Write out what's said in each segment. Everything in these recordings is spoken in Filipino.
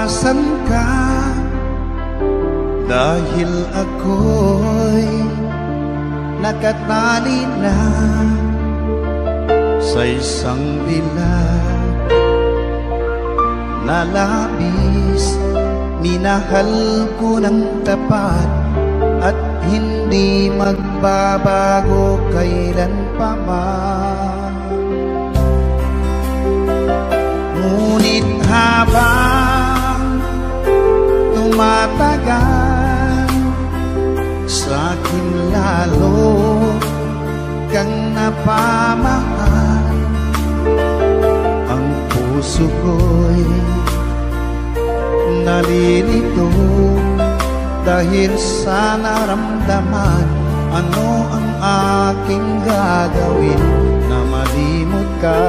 iwasan ka, dahil ako'y nakatali na sa isang dilag na labis. Minahal ko ng tapat at hindi magbabago kailan pa man. Ngunit habang tumatagal, sa'kin lalo kang napamahal. Ang puso ko'y nalilito dahil sa naramdaman. Ano ang aking gagawin na malimot ka?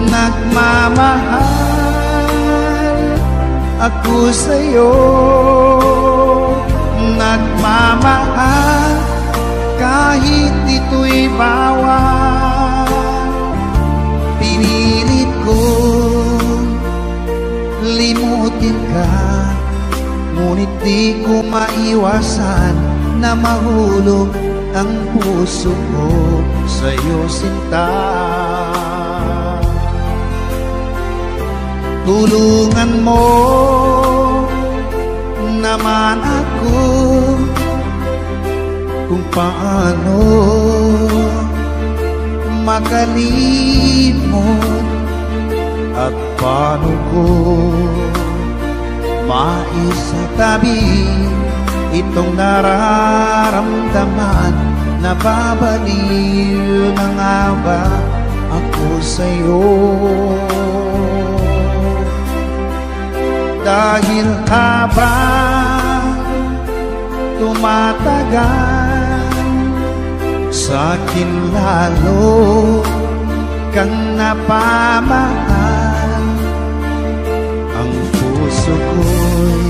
Nagmamahal ako sa'yo, nagmamahal kahit ito'y bawal. Pinilit ko limutin ka, ngunit di ko maiwasan na mahulog ang puso ko sa'yo, sinta. Tulungan mo naman ako kung paano makalimot at paano ko maisatabi itong nararamdaman. Nababaliw na nga ba ako sa'yo? Dahil habang tumatagal, sa'kin lalo kang napamahal. Ang puso ko'y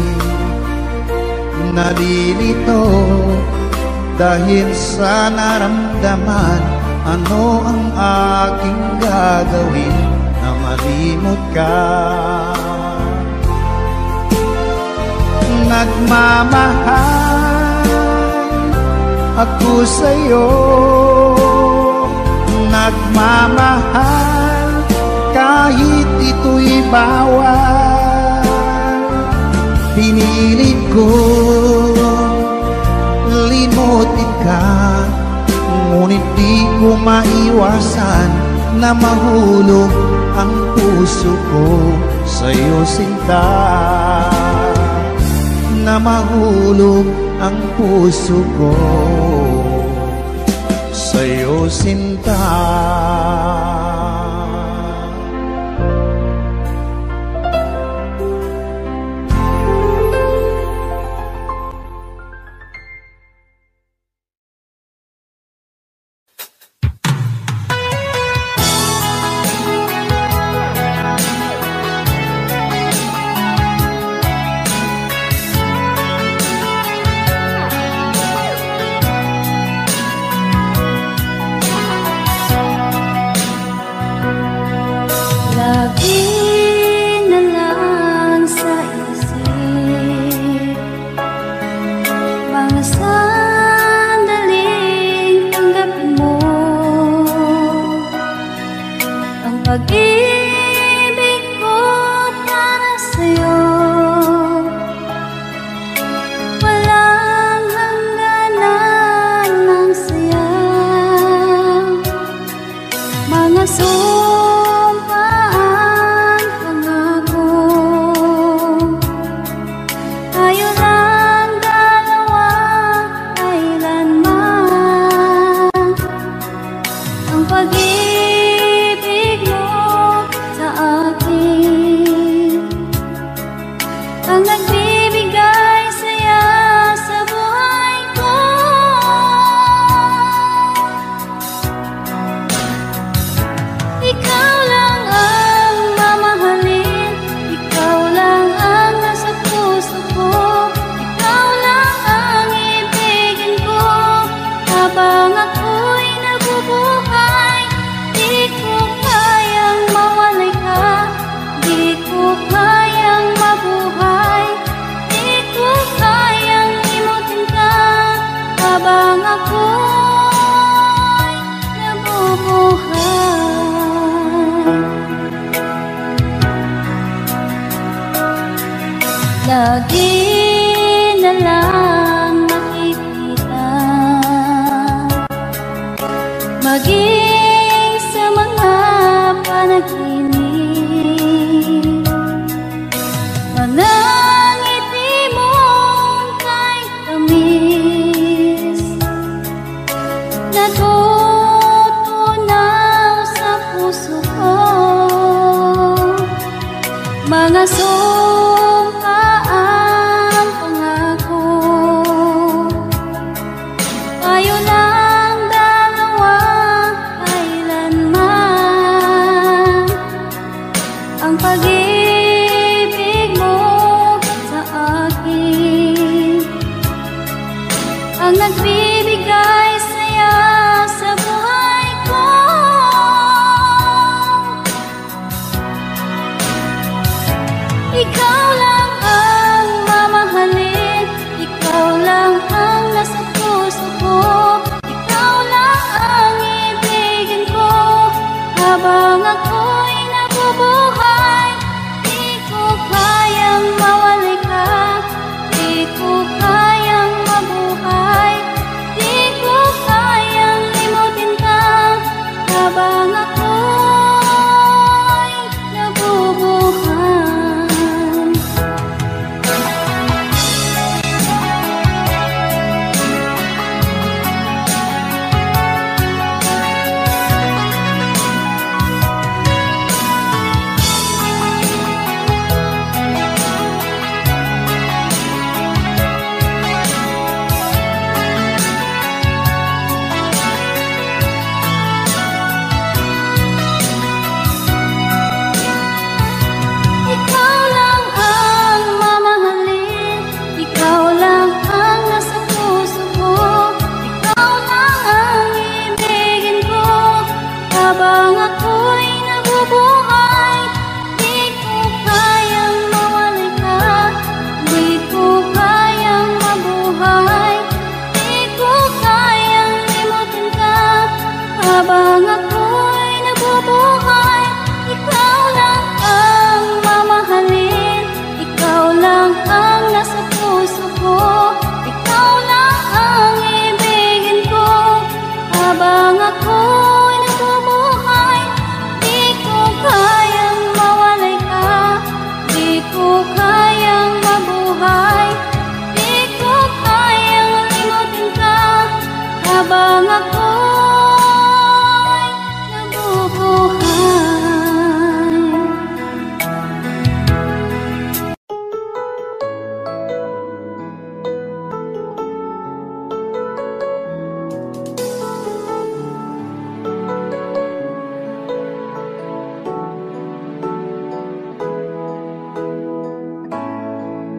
nalilito dahil sa naramdaman. Ano ang aking gagawin na malimot ka? Nagmamahal ako sa'yo, nagmamahal kahit ito'y bawal. Pinilit ko limutin ka, ngunit di ko maiwasan na mahulog ang puso ko sa'yo, sinta. Na mahulog ang puso ko sa'yo, sinta. lagi na lang nakikita, maging sa mga panaginip. Manang ngiti mo'y kay tamis, natutunaw sa puso ko. Mga sumpaang pangako, tayo lang dalawa kailanman. Ang pag-ibig mo sa akin ang nagbibigay saya sa buhay ko. Ikaw lang ang mamahalin, ikaw lang ang nasa puso ko, ikaw lang ang ibigin ko habang ako'y nabubuhay. Di ko kayang mawalay ka, di ko kayang mabuhay, di ko kayang limutin ka habang ako'y nabubuhay. Ikaw lang ang mamahalin, ikaw lang ang nasa puso ko, ikaw lang ang ibigin ko habang ako'y nabubuhay. Di ko kayang mawalay ka, di ko kayang mabuhay, di ko kayang limutin ka habang ako'y nabubuhay. Ikaw lang ang mamahalin, ikaw lang ang nasa puso ko, ikaw lang ang ibigin ko habang ako'y nabubuhay. Di ko kayang mawalay ka, di ko kayang mabuhay, di ko kayang limutin ka habang ako'y nabubuhay.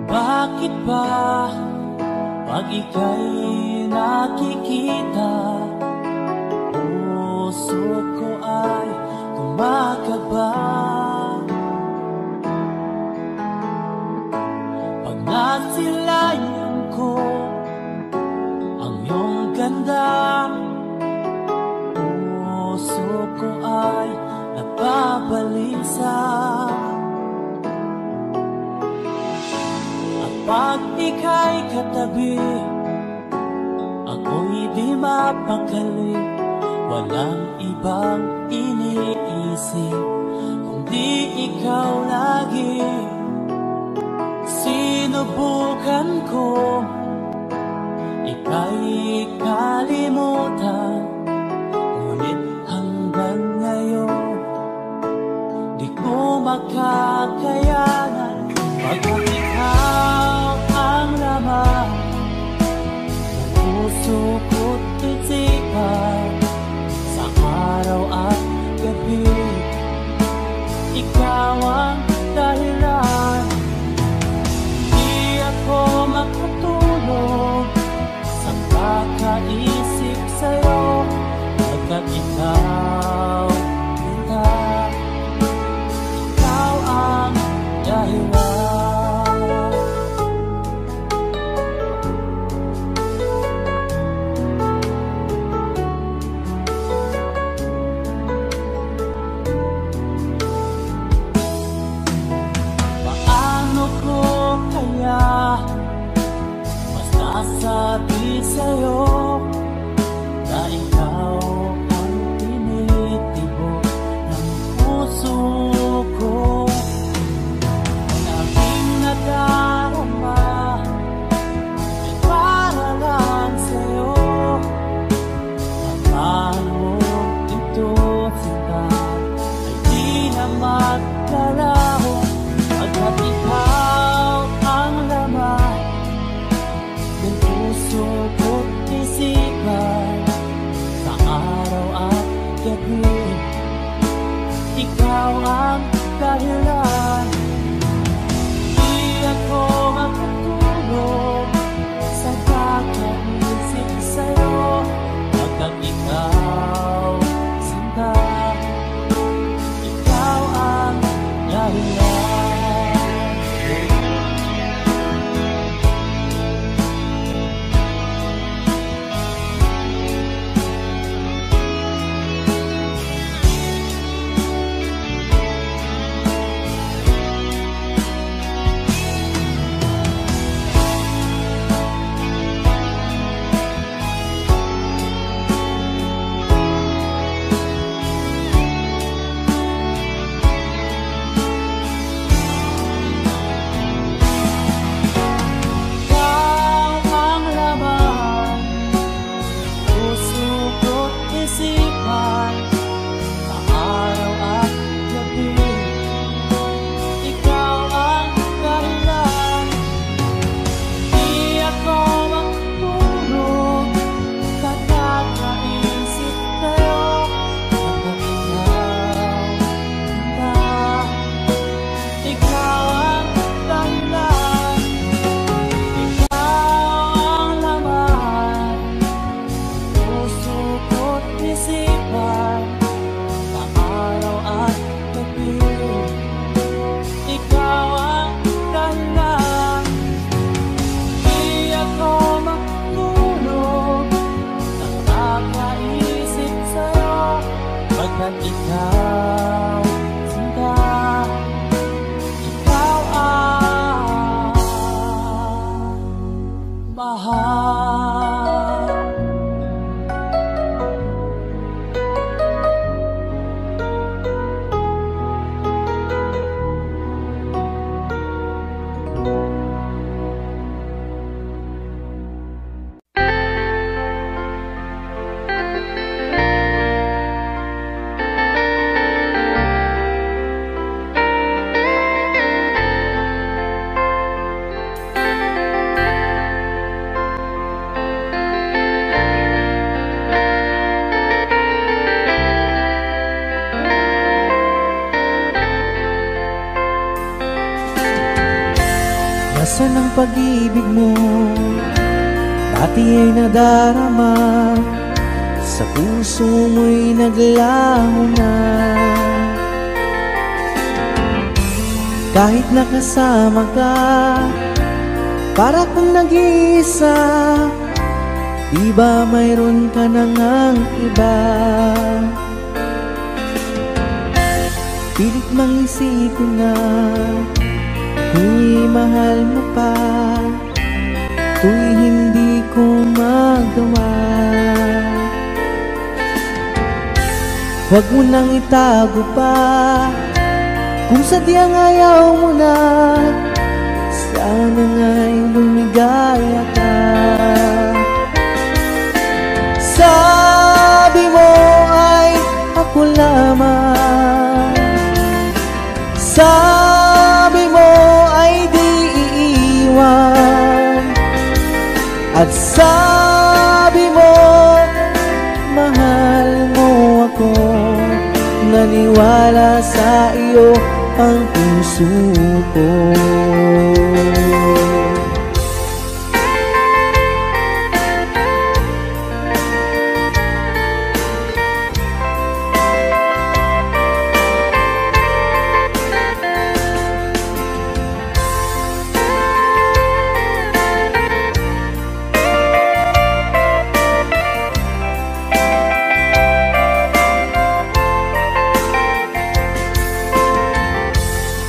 Bakit ba pag ika'y nakikita, puso ko ay kumakaba? Pag nasilayan ko ang iyong ganda, puso ko ay napabalisa. Pag ika'y katabi, ako'y di mapakali, walang ibang iniisip kundi ikaw lagi. Sinubukan ko ika'y kalimutan, ngunit hanggang ngayon di ko makakayanan. Pagkat ikaw ang laman ng puso ko't isipan, sa araw at gabi, ikaw ang dahilan. Di ako makatulog sa kakaisip sa'yo, pagkat ikaw ang dahilan. sa'yo na ikaw ang tinitibok ng puso ko. Ang aking nadarama ay para lang sa'yo. Tamaan mo ito, sinta, ay di na magkalaho, pagkat ikaw ang laman ng puso ko't isipan sa araw at gabi. Ikaw ang dahilan, di ako makatulog sa kakaisip sa'yo, pagkat ikaw, sinta, ikaw ang dahilan. Nasaan ang pag-ibig mo? Dati ay nadarama, sa puso mo'y naglaho na. Kahit nakasama ka, para kung nag-iisa, di ba mayroon ka na ngang iba? Pilit mang isipin na kung mahal mo pa, to'y hindi ko magawa. Huwag mo nang itago pa, kung sadyang ayaw mo na, sana nga'y lumigaya ka. Sabi mo ay ako lamang, sabi mo ay di iiwan, at sabi mo mahal mo ako. Naniwala sa iyo ang puso ko.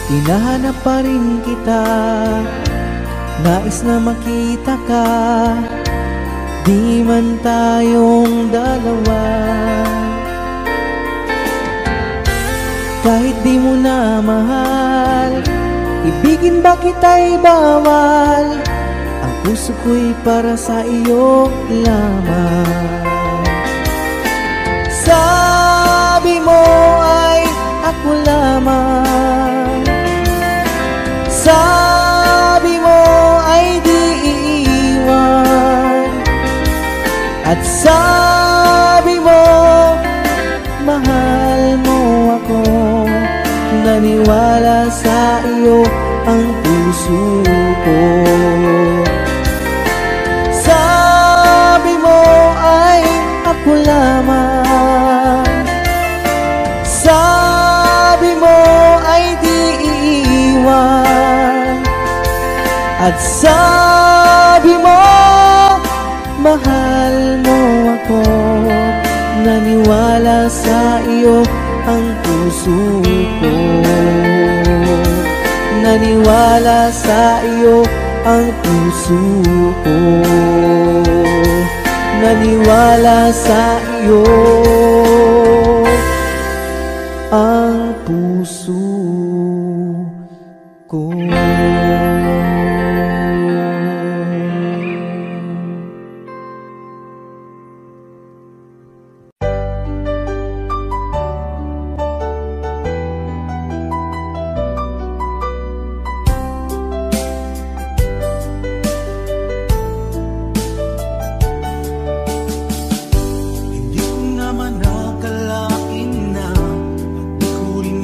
Hinahanap pa rin kita, nais na makita ka. di man tayong dalawa. Kahit di mo na mahal, ibigin ba kita'y bawal? Ang puso ko'y para sa iyo lamang. Sabi mo ay ako lamang, sabi mo ay di iiwan, at sabi mo mahal mo ako. Naniwala sa iyo ang puso ko. Sabi mo ay ako lamang, sabi mo ay di iiwan, at sabi mo mahal mo ako. Naniwala sa iyo ang puso ko. Naniwala sa iyo ang puso ko. Naniwala sa iyo ang puso ko. Hindi ko naman akalain na at di ko rin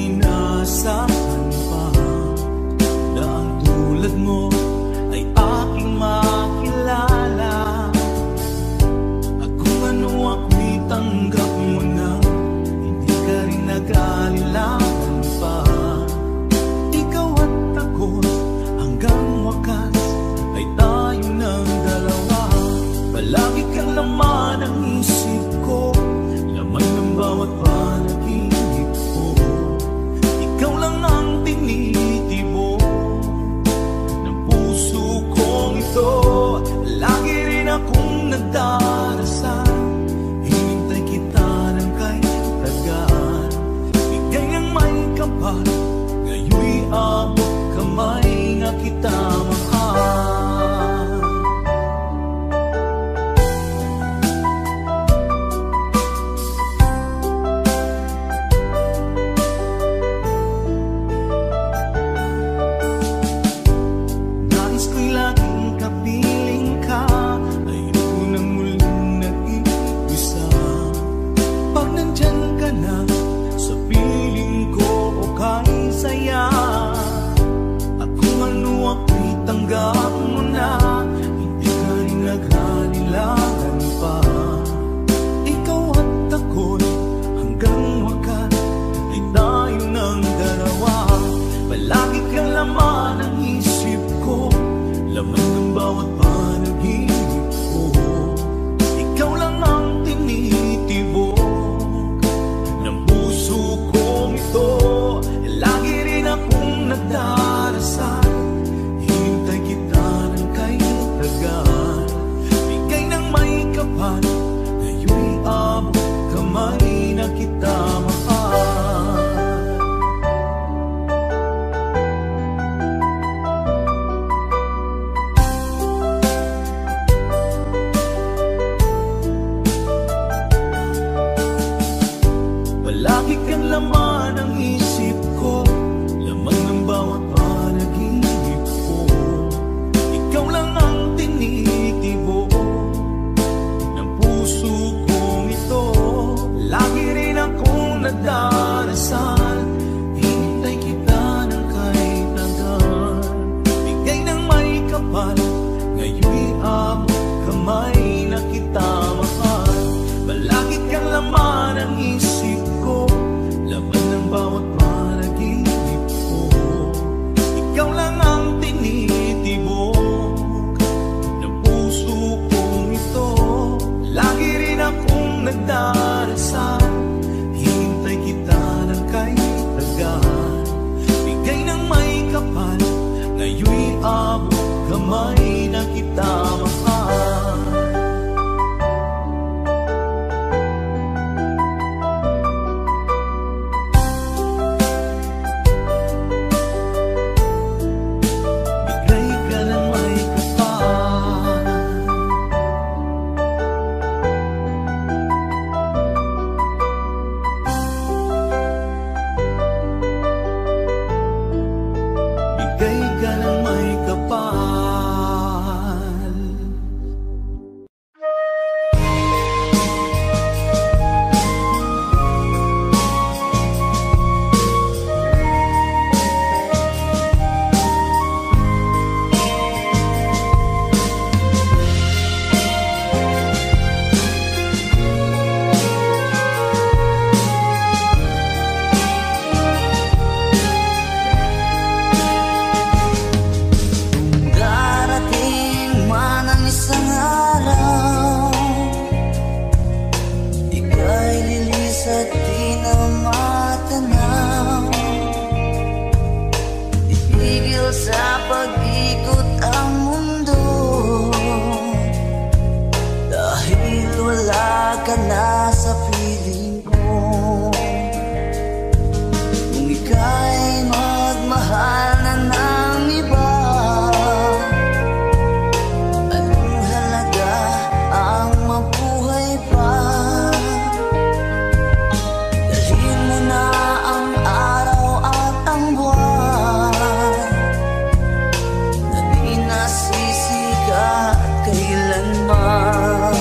kailanman.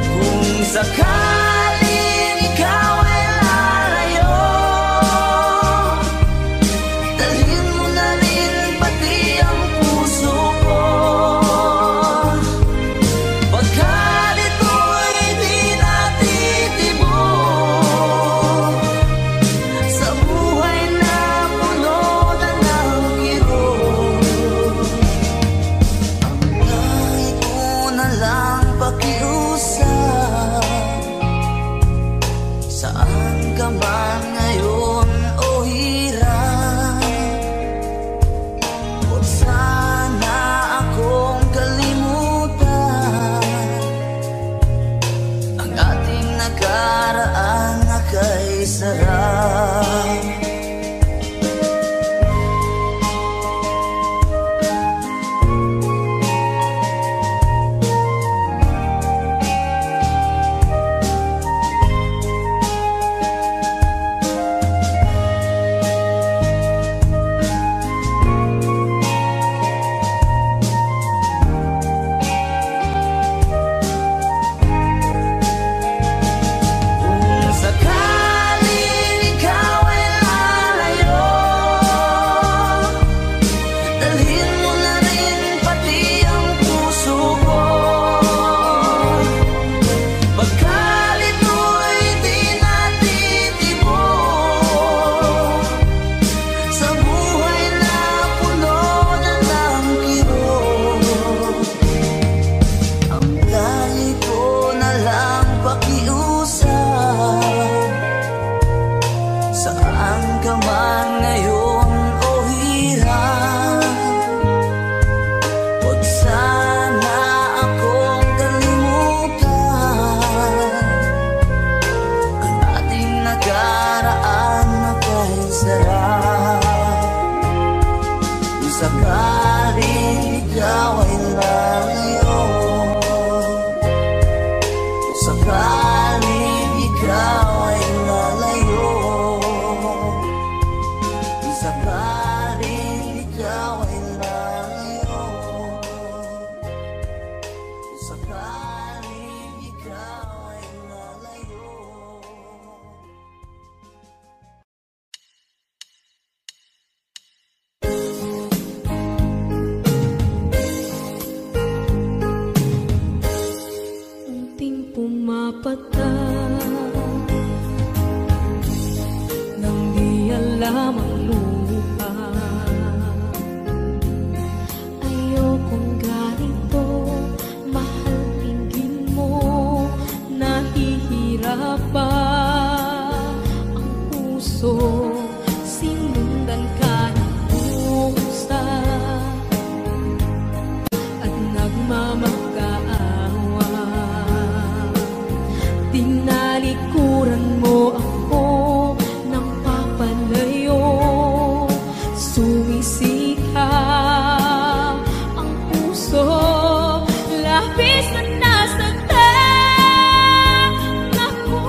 Kung sakaling ikaw ay lalayo, dalhin mo na rin pati ang puso ko. Pagkat ito'y di natitibok sa buhay na puno na ng kirot. Ang langit ko na lang pakiusap, saan ka man ngayon o hirap, huwag sana akong kalimutan ang ating nakaraan na kay sarap. Kung sakaling ikaw ay lalayo, dalhin mo na rin pati ang puso ko. Pagkat ito'y di natitibok sa buhay na puno na ng kirot. Ang langit ko na lang pakiusap, saan ka man ngayon o hirap, huwag sana akong kalimutan ang ating nakaraan na kay sarap. Kung sakaling ikaw ay lalayo, kung sakaling ikaw ay lalayo, kung sakaling ikaw ay lalayo, kung sakaling ikaw ay lalayo. Unting pumapata nang di alam ang lupa. Ayokong ganito, mahal tingin mo, nahihirap pa ang puso, sinundan ka ng pusa at nagmamakaawa. Tinalikuran mo ako ng papalayo, sumisikap ang puso, labis na nasaktan ako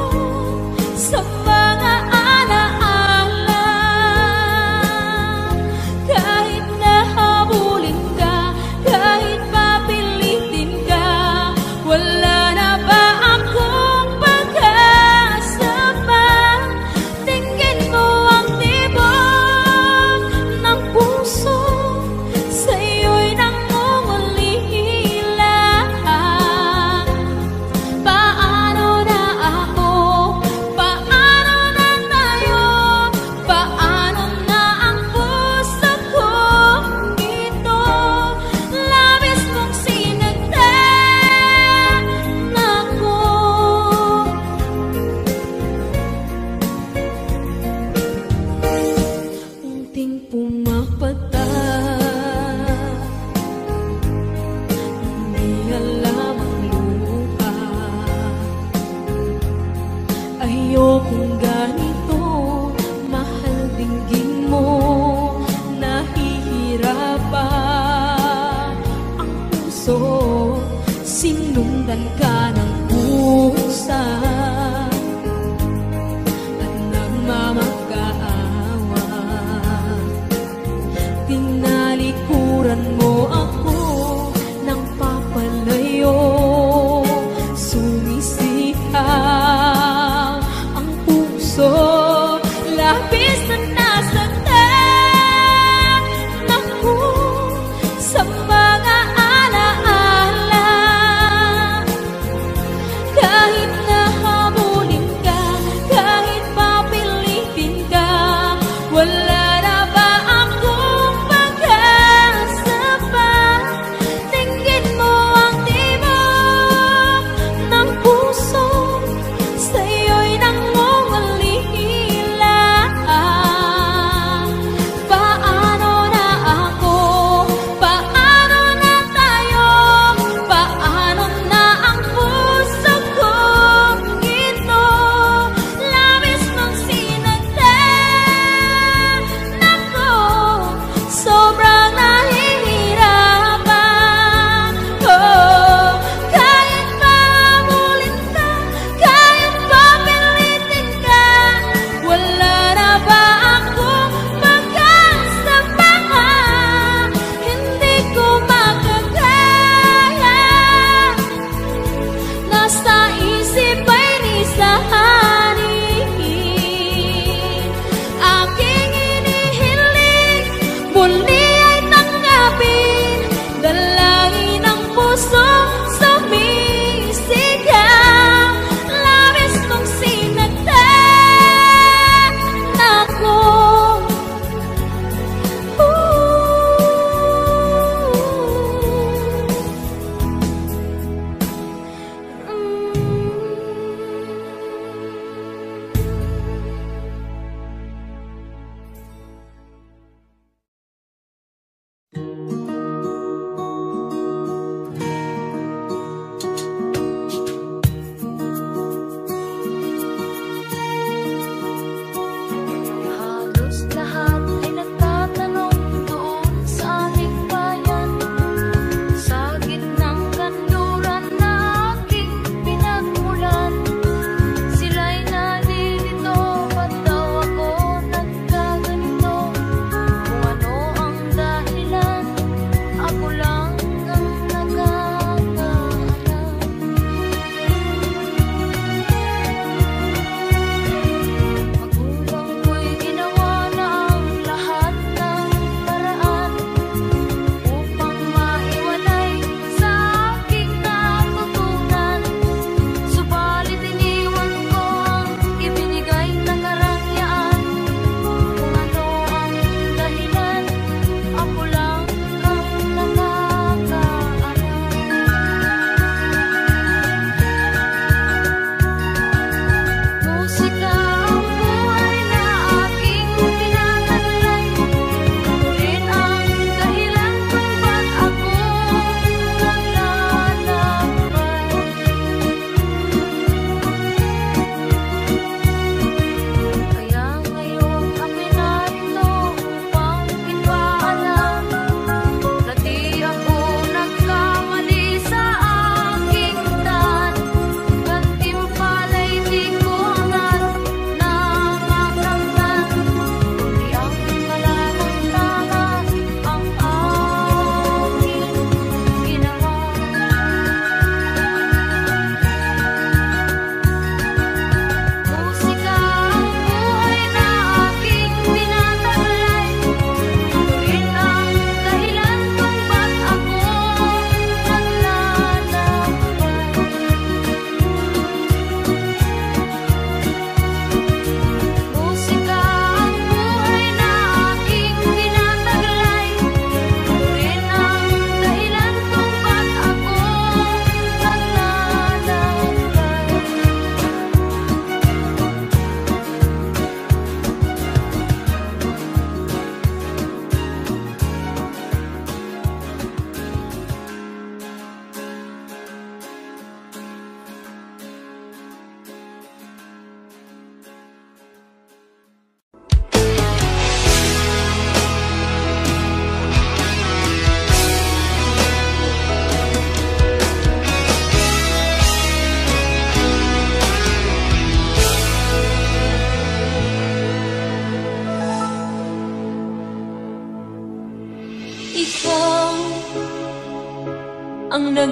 sa mga alaala. Kahit nahabulin ka, kahit papilitin ka, wala na ba akong pag-asa pa? Tingin mo ang tibok ng puso, sa'yo'y nangungulila. Paano na ako? Paano na tayo? Paano na ang puso kong ito? Labis mong sinagtan ako. Unting pumapata, hindi alam ang lupa. Ayokong ganito, mahal dinggin mo, nahihirap pa ang puso, sinundan ka ng pusa at nagmamakaawa. Tinalikuran mo ako ng papalay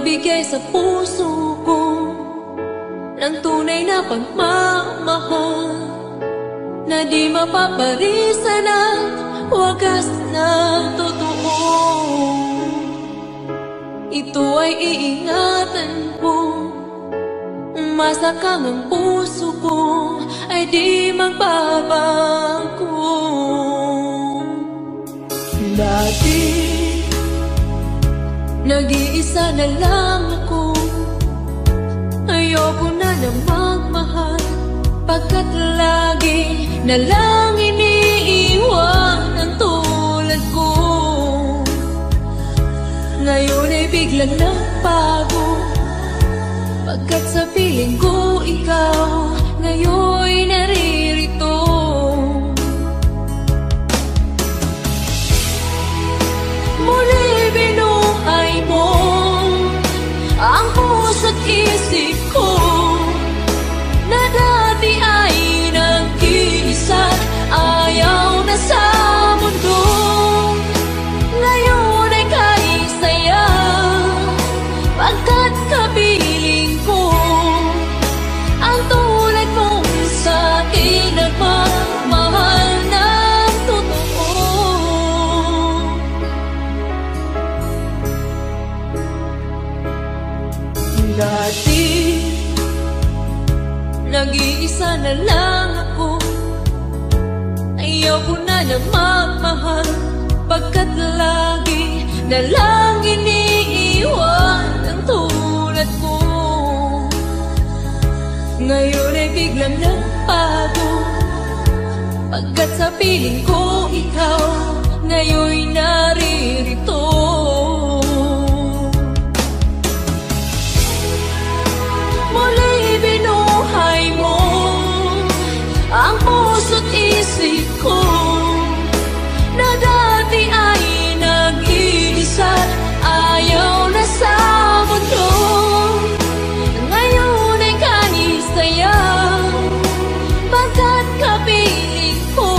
magbigay sa puso ko ng tunay na pagmamahal na di mapaparisan at wagas na totoo. Ito ay iingatan ko, umasa kang ang puso ko ay di magbabago. Dati nag-iisa na lang ako, ayoko na na magmahal, pagkat lagi na lang iniiwan ang tulad ko. Ngayon ay biglang nagbago, pagkat sa piling ko ikaw ngayon naririto. Muli binuhay mo ang puso't isip ko na dati ay nag-iisa, ayaw na sa mundo. Ngayon ay kahit saya, pagkat kapiling ko ang tulad mong sa'kin nagmamahal ng totoo. Dati nag-iisa na lang ako, ayoko na na magmahal, pagkat lagi na lang iniiwan ang tulad ko. Ngayon ay biglang nagbago, pagkat sa piling ko ikaw ngayon naririto. Muli binuhay mo ang puso't isip ko na dati ay nag-iisa, ayaw na sa mundo. Ngayon ay kahit saya, pagkat kapiling ko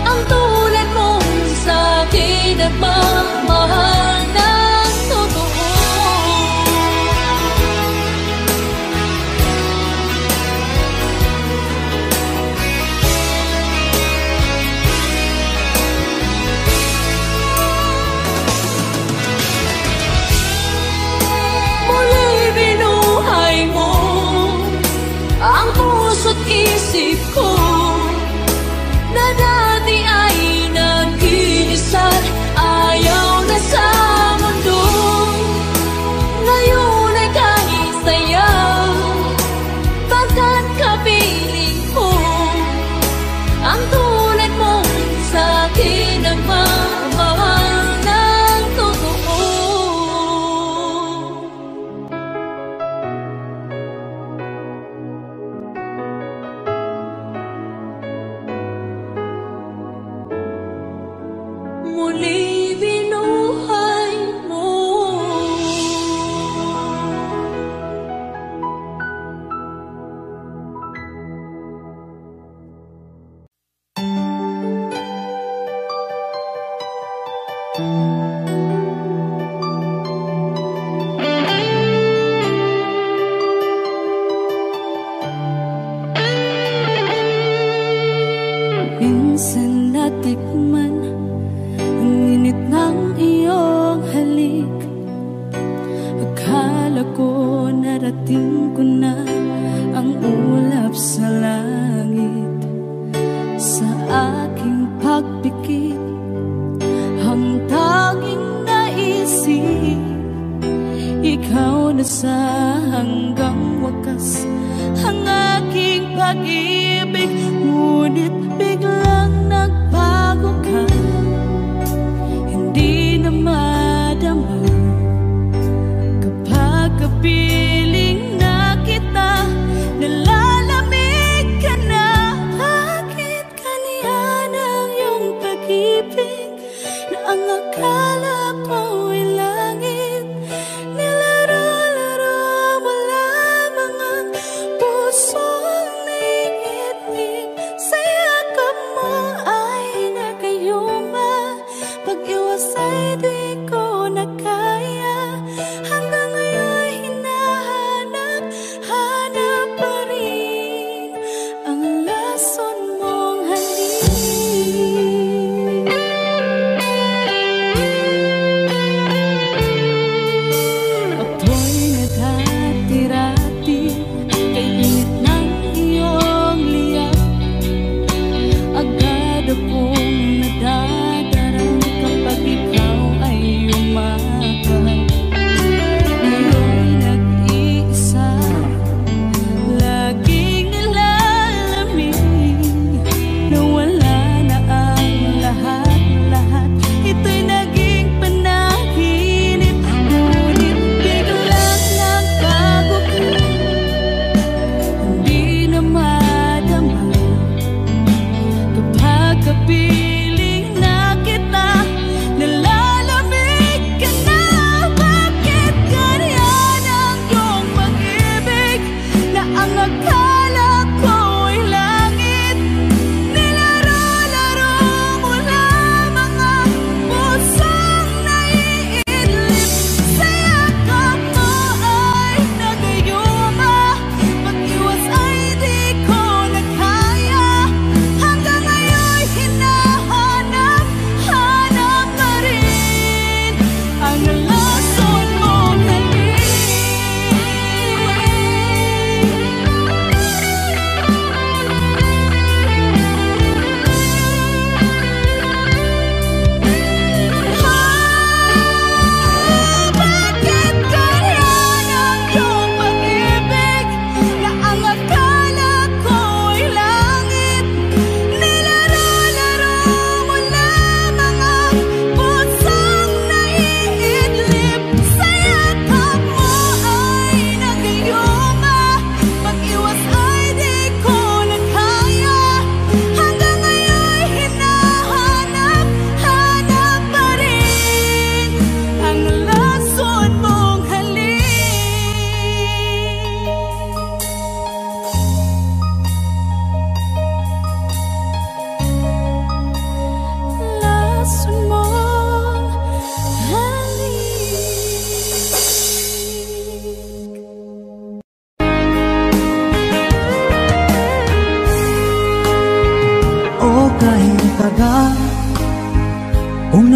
ang tulad mong sa'kin nagmamahal ng totoo. Ang puso't isip ko na dati ay nag-iisa, ayaw na sa mundo. Ngayon ay kahit saya, pagkat kapiling ko ang tulad mong sa'kin nagmamahal ng totoo. Muli binuhay mo. Minsan natikman ang init ng iyong halik. Akala ko narating ko na ang ulap sa langit. Sa aking pagpikit, ang tanging naisip, ikaw na sa hanggang wakas ang aking pag-ibig. Ngunit biglang nagbago ka, hindi na madama kapag kapiling na kita. Nalalamig ka na, bakit kaniyan ang iyong pag-ibig na ang akala ko ay langit? Nilaro-laro mo lamang ang pusong naiinig sa yakap mo.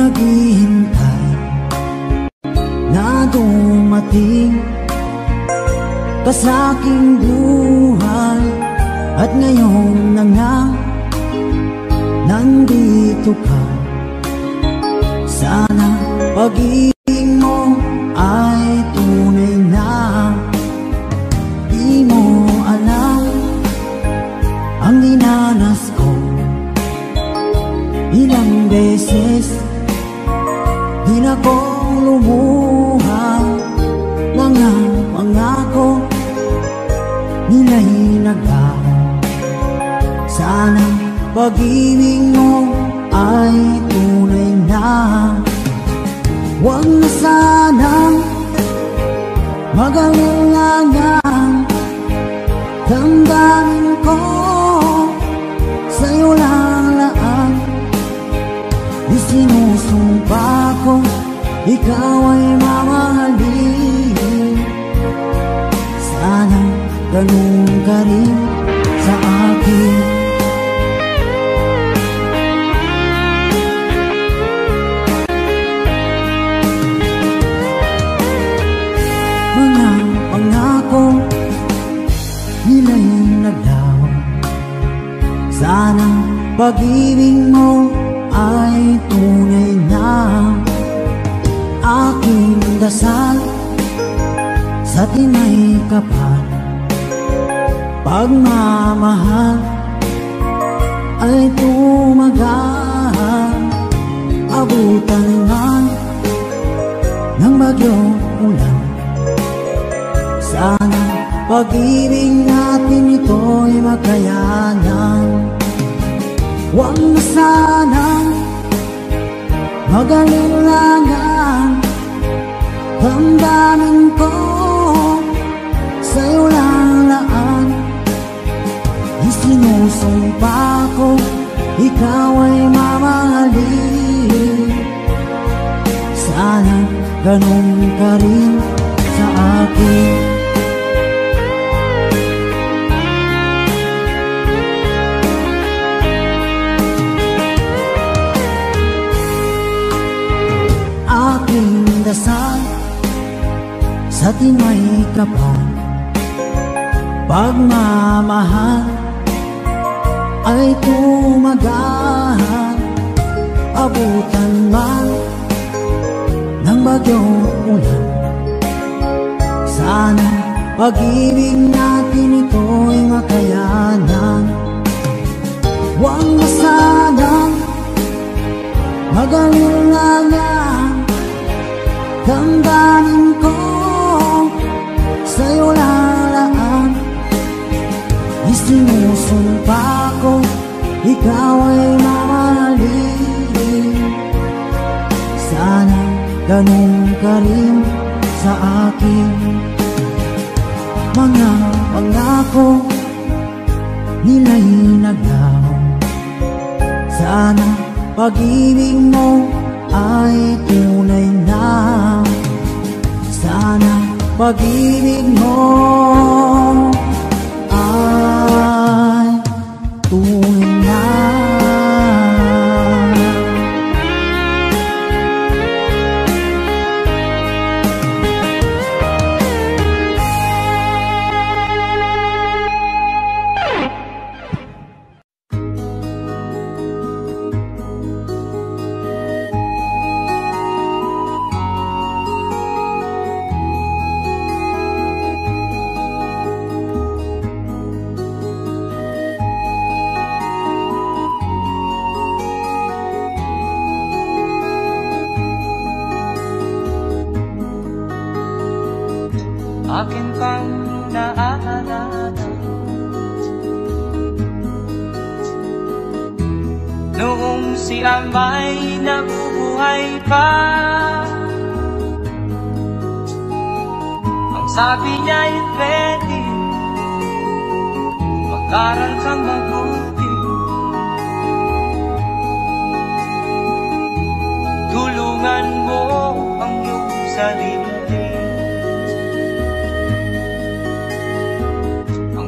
naghihintay na dumating ka sa aking buhay. At ngayon na nga nandito ka. Sana pag-ibig mo ay tunay na. Di mo alam ang dinanas ko. Ilang beses di na ko lumuha. Mga pangako nila'y naglaho. Sana pag-ibig mo ay tunay na. Huwag na sanang mag-alinlangan. Damdamin ko sa'yo lang laan. Isinusumpa ko ikaw ay mamahalin. Sana ganun ka rin sa akin. Mga pangako nila'y naglaho. Sana pag-ibig mo ay tunay na. Aking dasal sa tinay kapal, pagmamahal ay tumagal. Abutan man ng bagyong ulan. Sana pag-ibig natin ito'y makayanan. Huwag na sanang mag-alinlangan. Damdamin ko sa'yo lang laan. Isinusumpa ko ikaw ay mamahalin. Sana ganun ka rin sa akin. Aking dasal sa tinay kapal, pagmamahal ay tumagal. Abutan man ng bagyong ulan. Sana pag-ibig natin ito'y makayanan. Huwag na sanang mag-alinlangan. Damdamin ko sa'yo lalaan. Isinusumpa ko ikaw ay mamahalin. Sana ganun ka rin sa akin. Mga pangako nila'y naglaho. Sana pag-ibig mo ay tunay na. Sana pag-ibig mo ay tunay na. Akin pang naalala noong si Amay nabubuhay pa. Ang sabi niya'y pwede mag-aral kang mabuti, tulungan mo ang iyong sarili.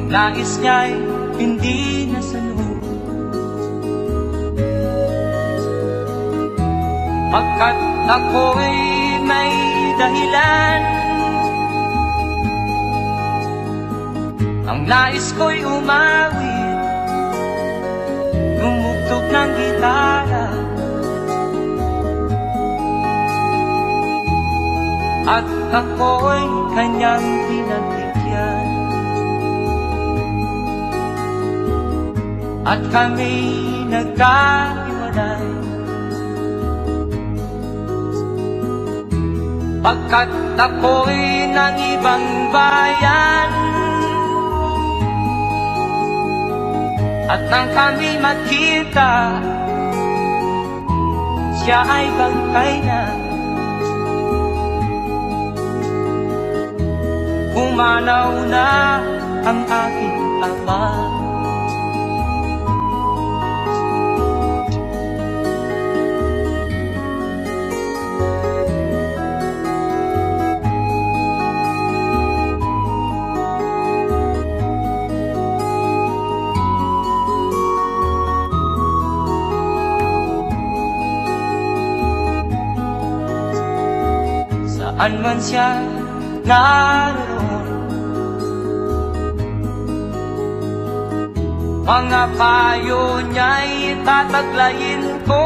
Nais niya'y hindi nasunod. Pagkat ako'y may dahilan, ang nais ko'y umawit, gumugtog ng gitara, at ako'y kanyang pinagbigyan. At kami nagkahiwalay, pagkat ako'y ng ibang bayan. At nang kami magkita, siya ay bangkay na. Pumanaw na ang aking ama. Saan man siya naroon, mga payo niya'y tataglayin ko.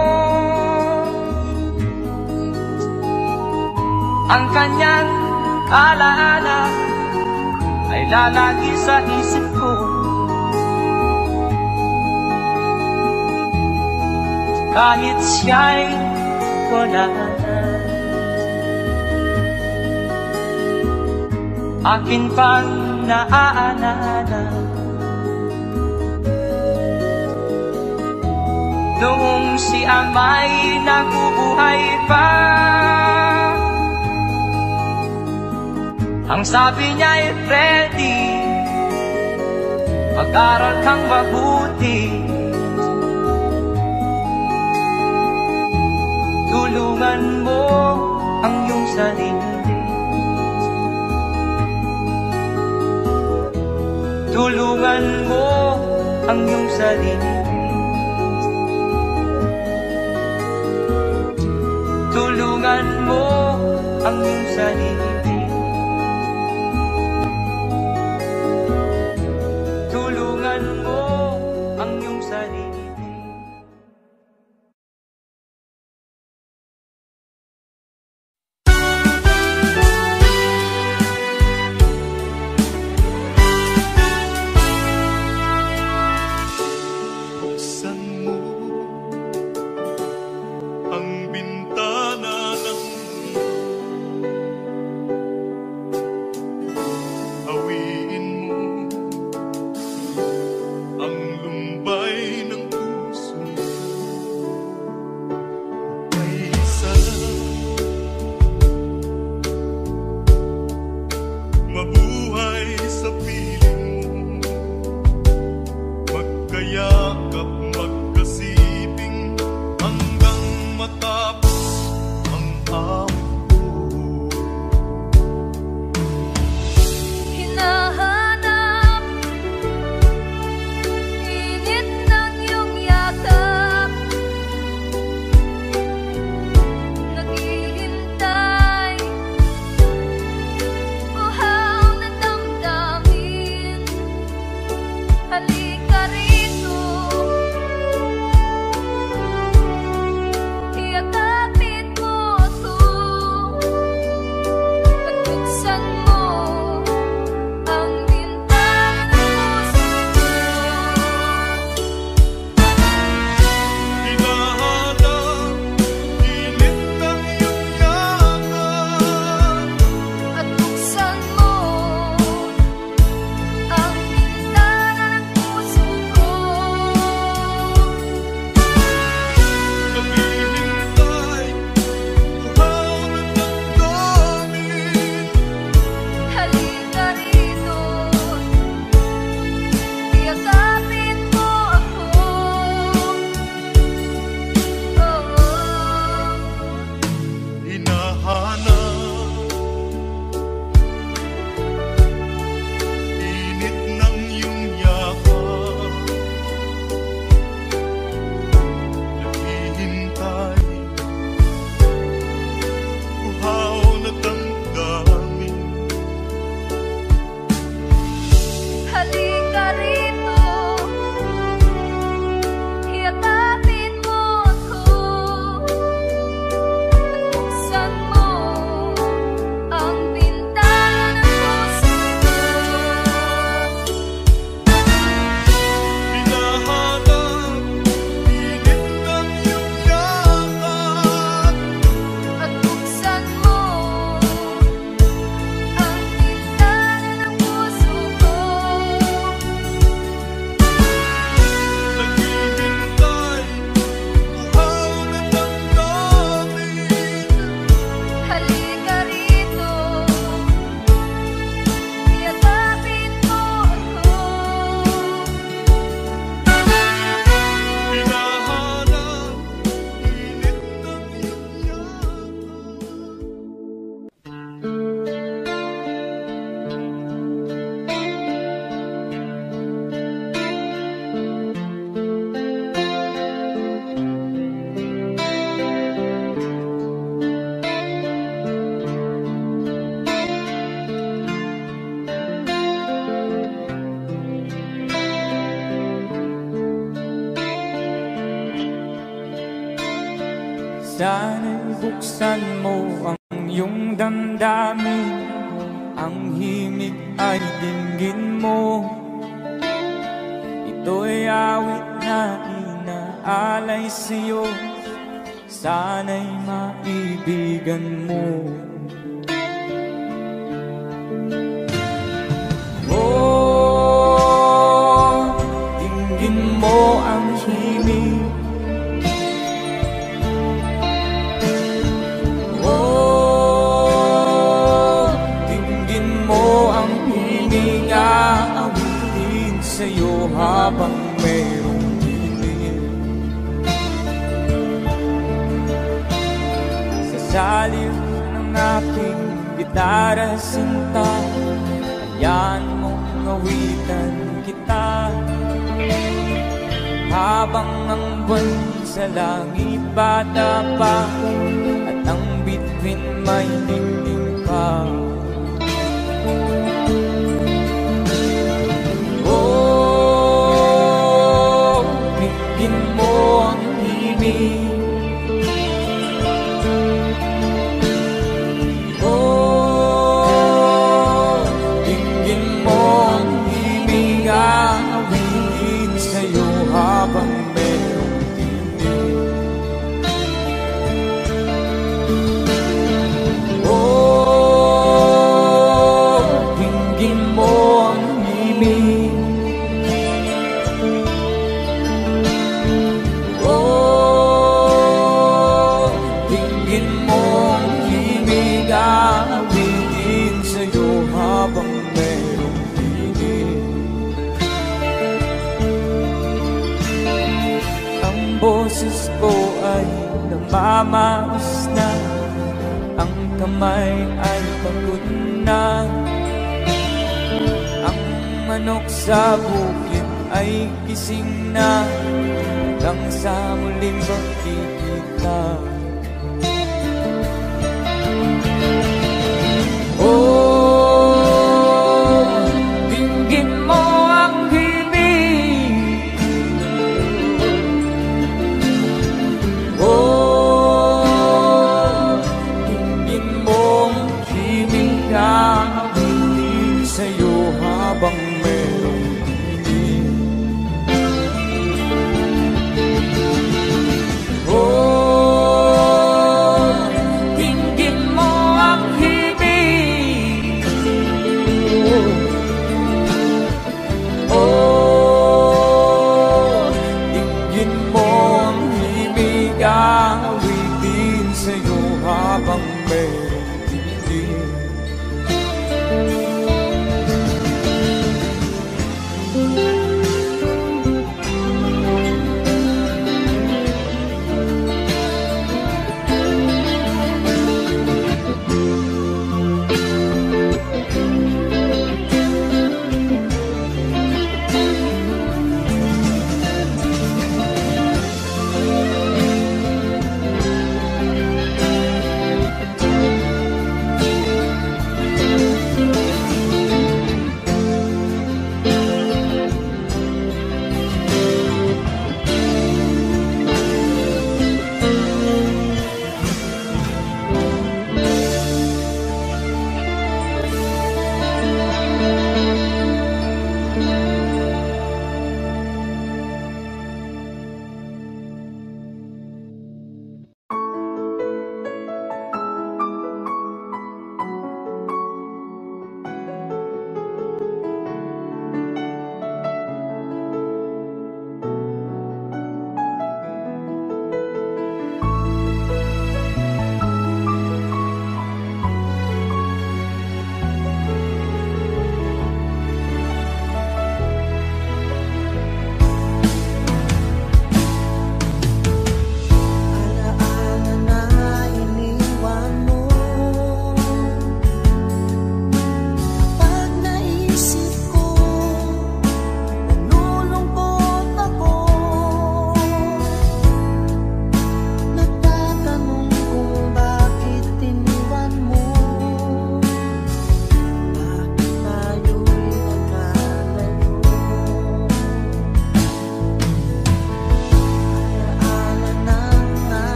Ang kanyang alaala ay lalagi sa isip ko. Kahit siya'y wala na, akin pang naaalala noong si ama'y nabubuhay pa. Ang sabi niya, Freddy, mag-aral kang mabuti, tulungan mo ang iyong sarili. Tulungan mo ang iyong sarili. Tulungan mo ang iyong sarili. Tulungan mo ang iyong sarili. Naghihintay, buhaw na Sana'y buksan mo ang iyong damdamin, ang himig ay dinggin mo. Ito'y awit na inaalay sa'yo, sana'y maibigan mo. Oh, dinggin mo ang himig. Oh, dinggin mo ang himig, aawitin sa'yo habang mayroong himig. Sa saliw ng aking gitara sinta, hayaan mong awitan kita, habang ang buwan sa langit bata pa, at ang bituin may dingding pa. Oh, dinggin mo ang himig. Habang merong tinig. Oh, dinggin mo ang himig. Oh, dinggin mo ang himig, aawitin sa'yo habang merong tinig. Boses ko ay namamaos na, ang kamay ay pagod na. Ang manok sa bukid ay gising na, hanggang sa muling pagkikita. Oh, dinggin mo ang himig. Oh, dinggin mo ang himig, aawitin sa'yo habang merong himig. Oh, dinggin mo ang himig. Oh, dinggin mo ang himig, aawitin sa'yo habang merong himig.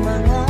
Mga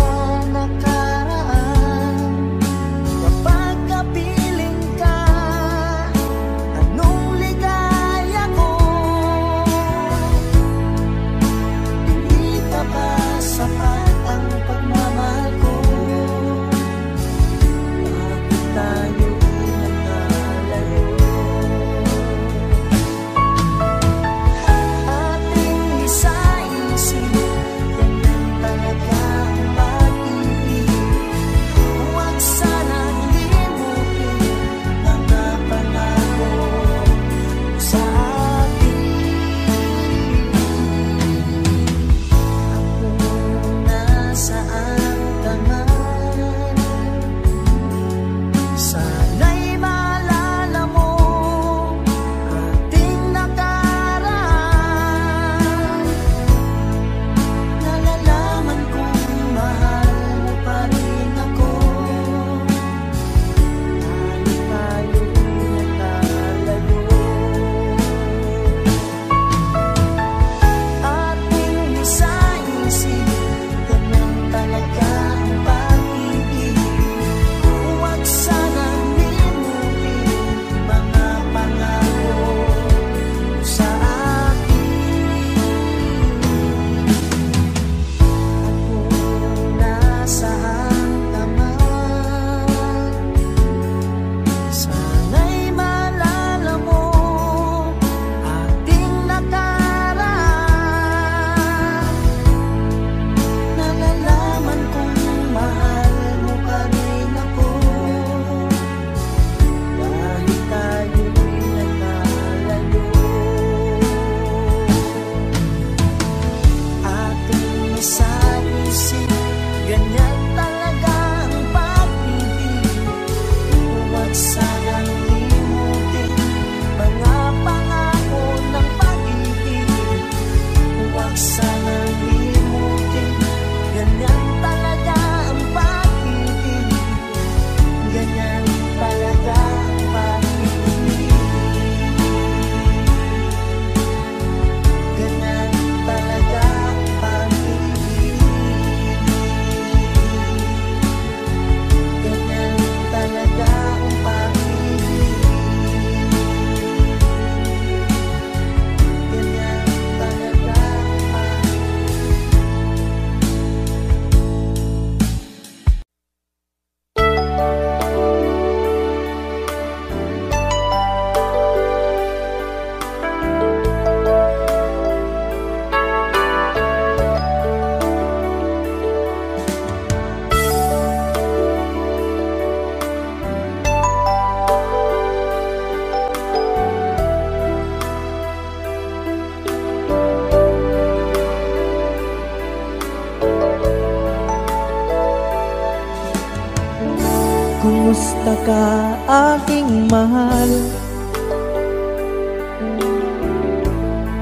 Kumusta ka aking mahal?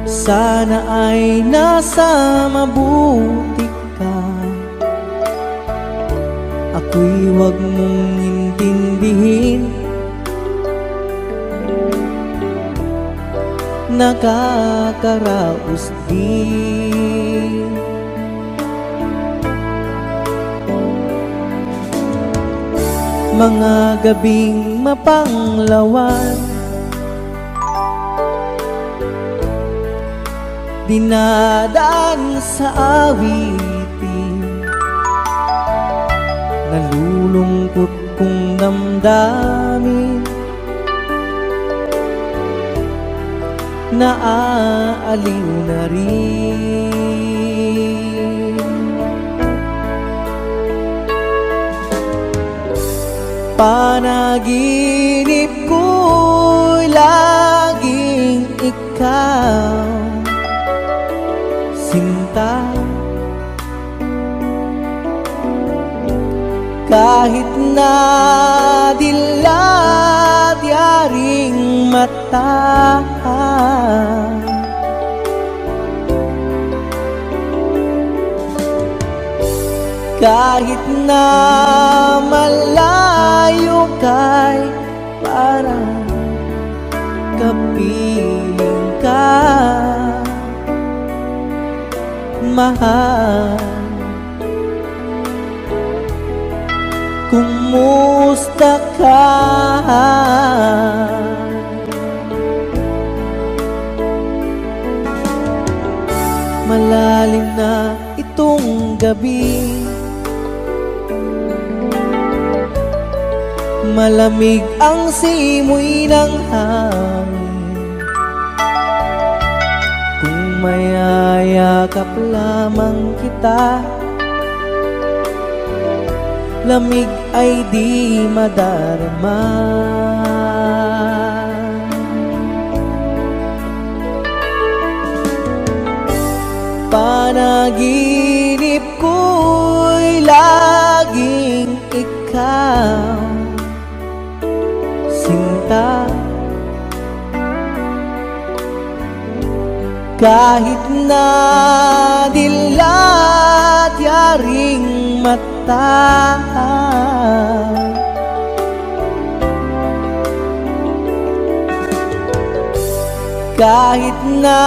Sana ay nasa mabuti ka. Ako'y huwag mong intindihin, nakakaraos din. Mga gabing mapanglawan, dinadaan sa awitin, nalulungkot kong damdamin, naaaliw na rin. Panaginip ko'y laging ikaw, sinta. Kahit na dilat yaring mata, kahit na malayo kay parang kapiling ka, mahal. Kumusta ka? Malalim na itong gabi, malamig ang simoy ng hangin. Kung mayayakap lamang kita, lamig ay di madarama. Panaginip ko'y laging ikaw, sinta. Kahit na dilat yaring mata, kahit na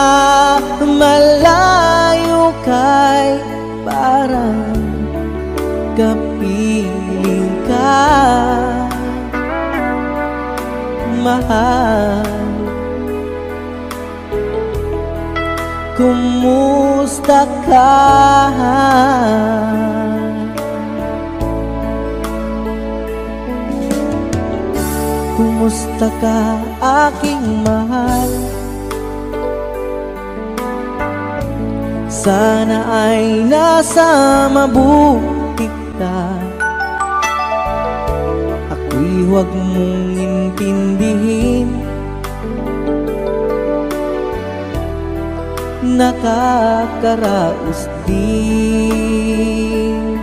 malayo kay parang kapiling ka, mahal. Kumusta ka? Kumusta ka aking mahal? Sana ay nasa mabuti ka. Ako'y huwag mong intindihin, nakakaraos din.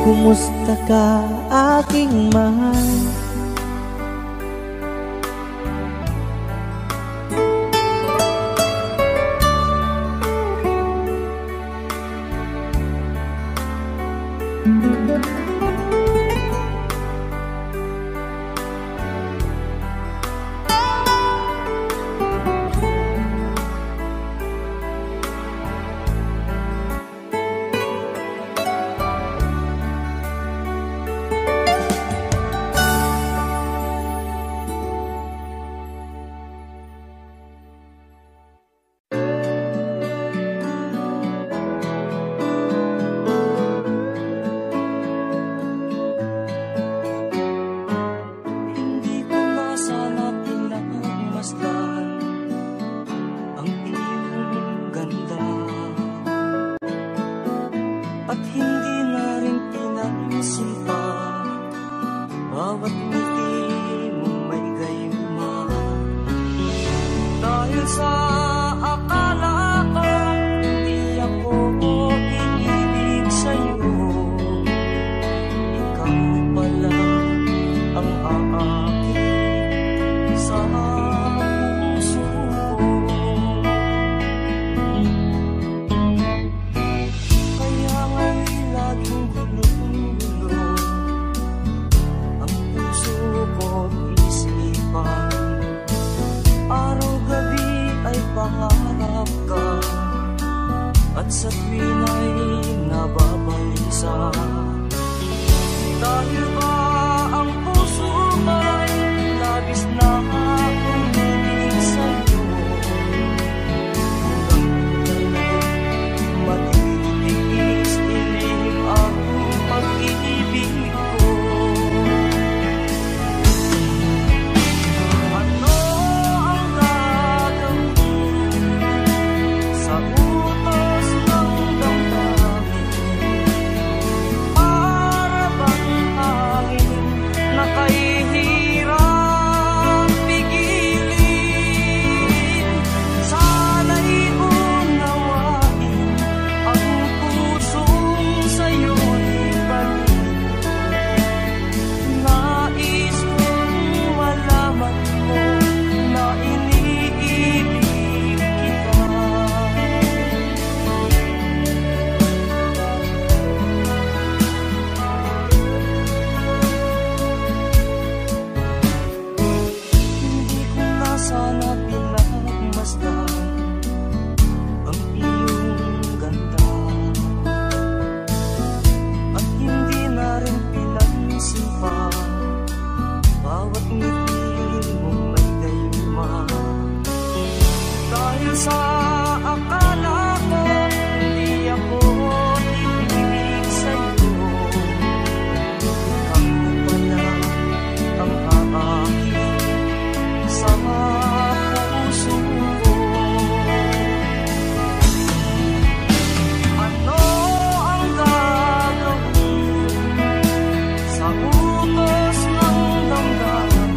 Kumusta ka aking mahal? ang utos ng damdamin.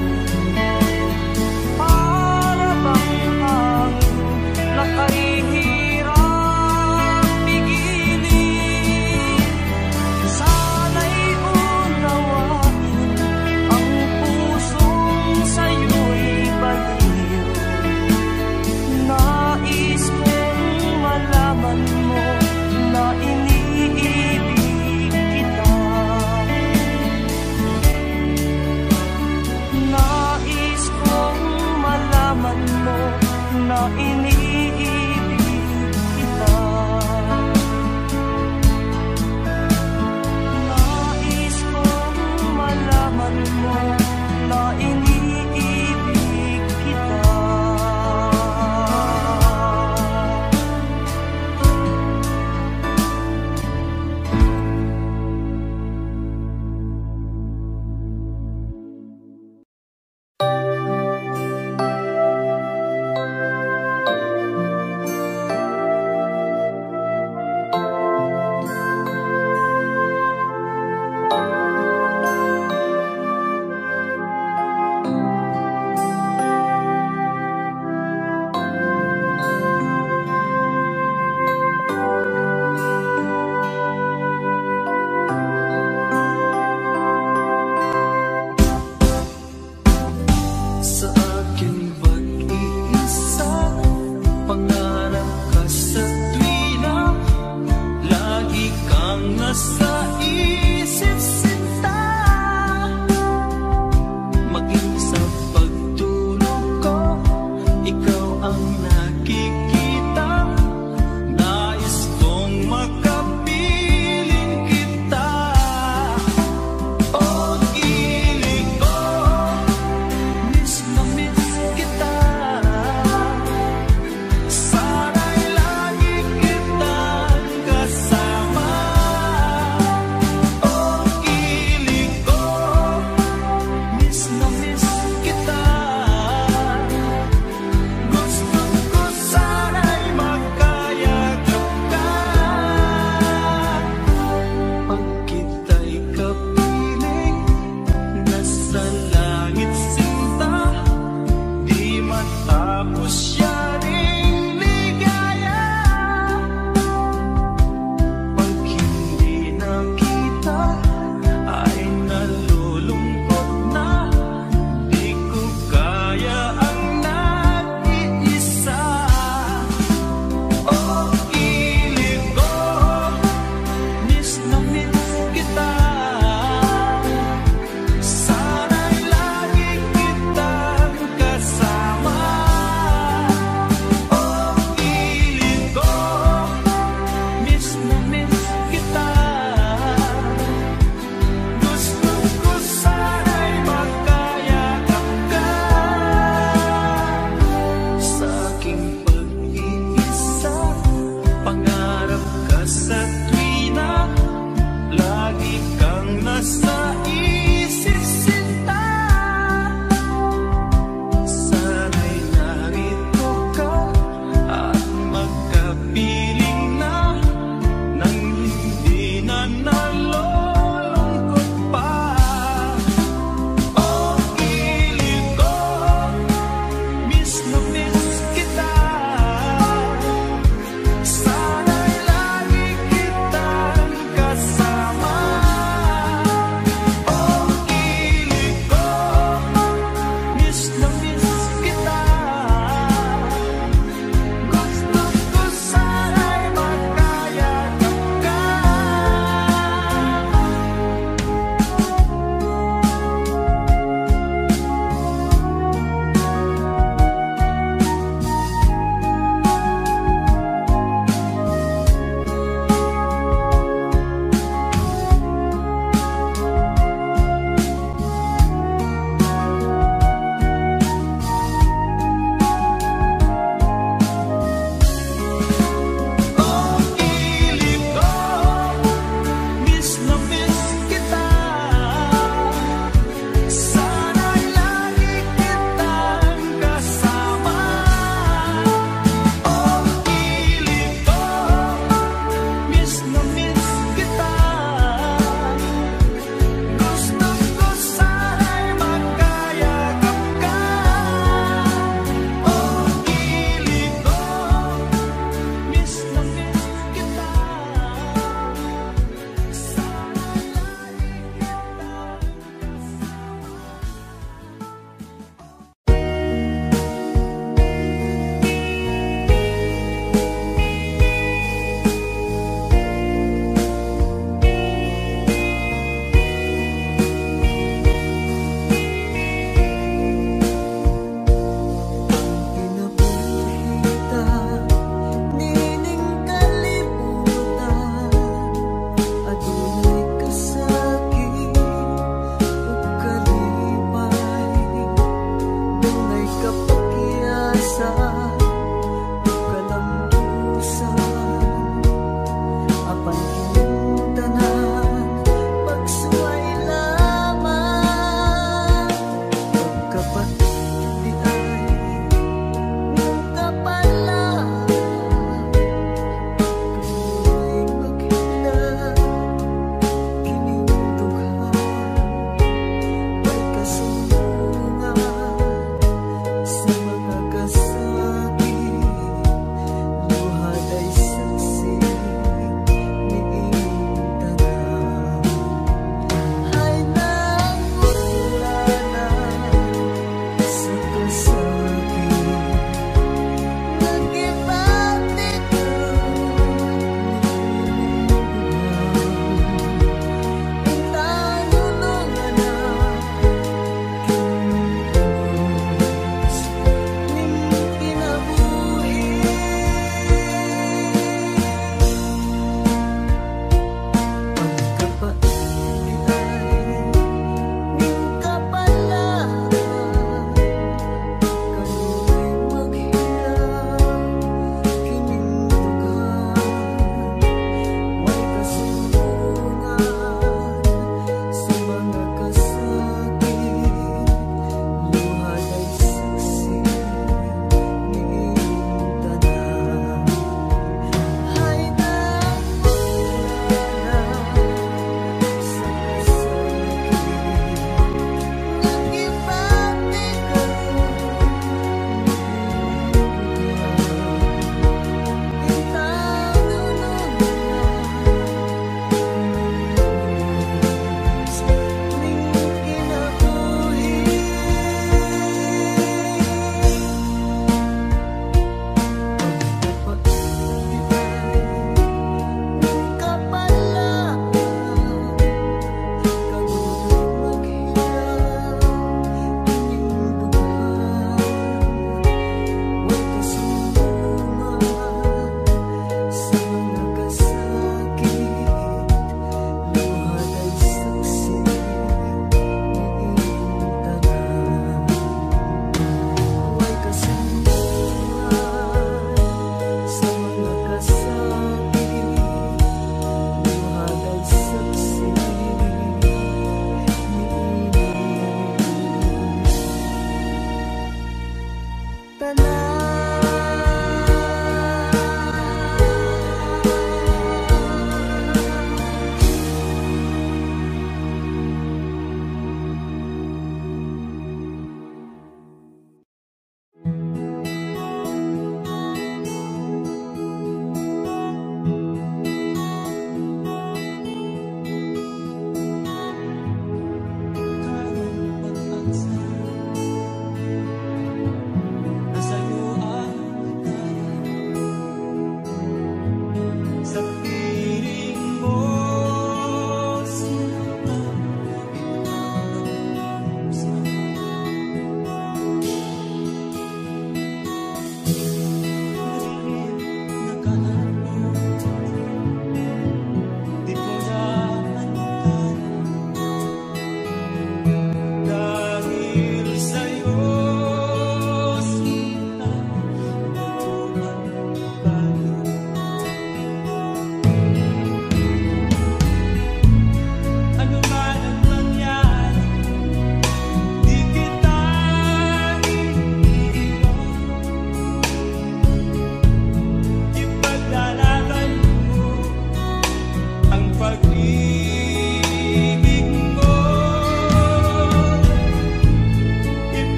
Para bang hangin na kahihirap pigilin. Sana'y unawain ang pusong sa'yo'y baliw. Nais kong malaman mo na iniibig kita.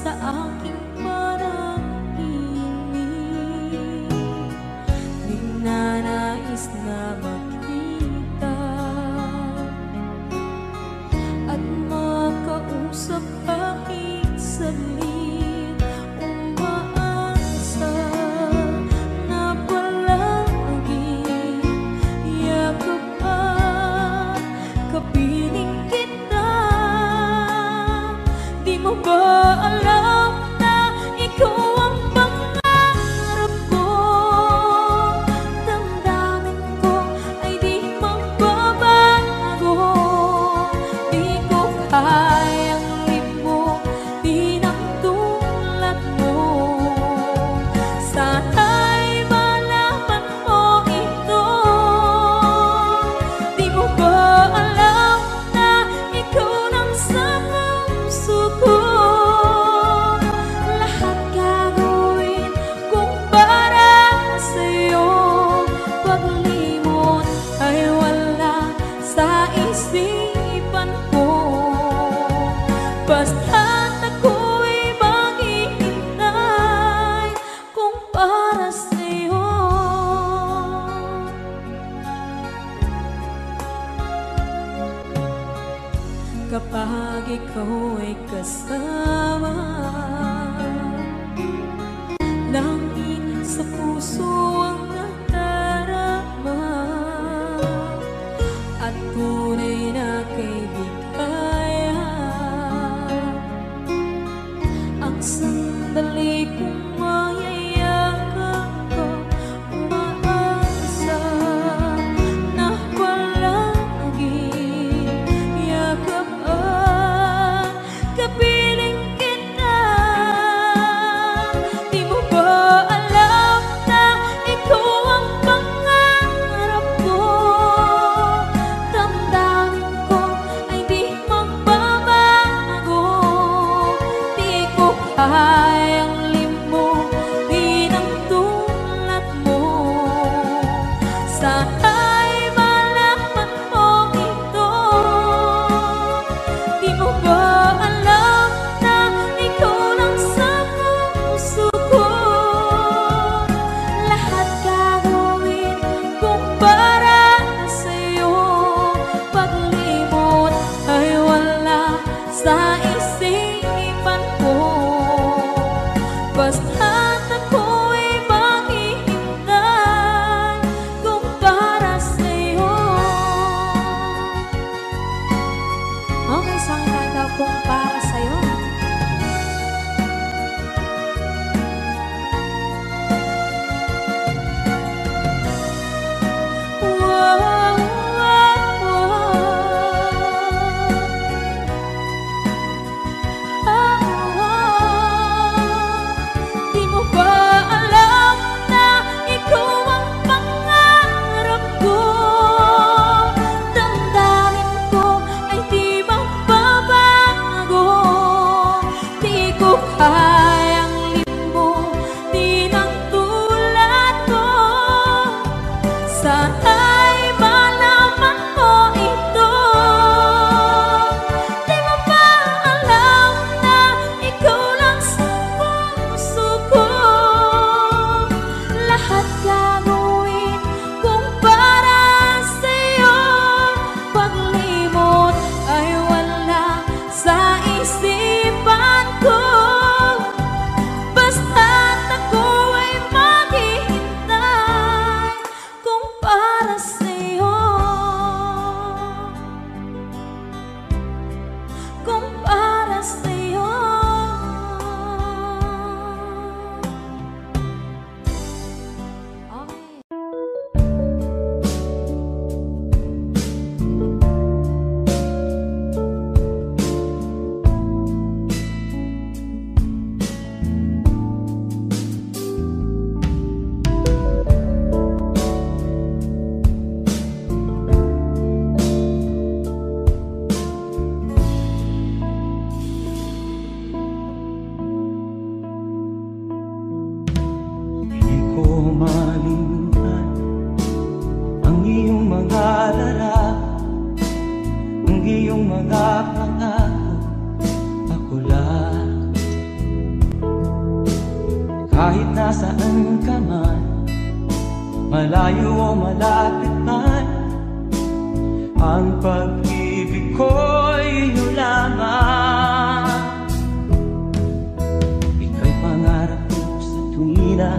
sa aking parang himig. Di na nais na makita at makausap kahit saglit. Umaasa na palagi yakap at kapiling kita. Di mo ba alam na ikaw ang pangarap ko? Damdamin ko ay di magbabago. Di ko kayang limutin ang tulad mo. Sana'y malaman mo ito. Di mo ba alam na ikaw lang sa puso ko? Lahat gagawin kung para sa'yo. Paglimot ay wala sa isipan ko. Basta't ako'y maghihintay kung para sa'yo. Kapag ikaw ay kasama, langit sa puso ang nadarama at tunay na kaibigan. Ang sandali kong mayayakap ko, umaasa na palagi yakap at kapiling kita. Di mo ba alam na ikaw ang pangarap ko? Damdamin ko ay di magbabago. Di ko kayang limutin ang tulad mo. Sana'y malaman mo ito. Di mo ba alam na ikaw lang sa puso ko? Lahat gagawin kung para sa'yo. Paglimot ay wala sa isipan ko. Basta't ako'y maghihintay kung para sa'yo. Okay, isang kanta kung para sa'yo. Wow, wow, Di mo ba alam na ikaw ang pangarap ko? Damdamin ko ay di magbabago. Di ko kayang limutin ang tulad mo. Sana'y malaman mo ito. Di mo ba alam na ikaw lang sa puso ko? Lahat gagawin kung para sa'yo. Paglimot ay wala sa isipan ko. Basta't ako ay maghihintay kung para sa'yo. Kung para sa'yo. Okay. Di ko malimutan ang iyong mga lalaki, ang iyong mga pangako. Ako lang Kahit nasaan ka man, malayo o malapit man, ang pag-ibig ko'y iyong lamang. Ika'y pangarap ko sa tuwina,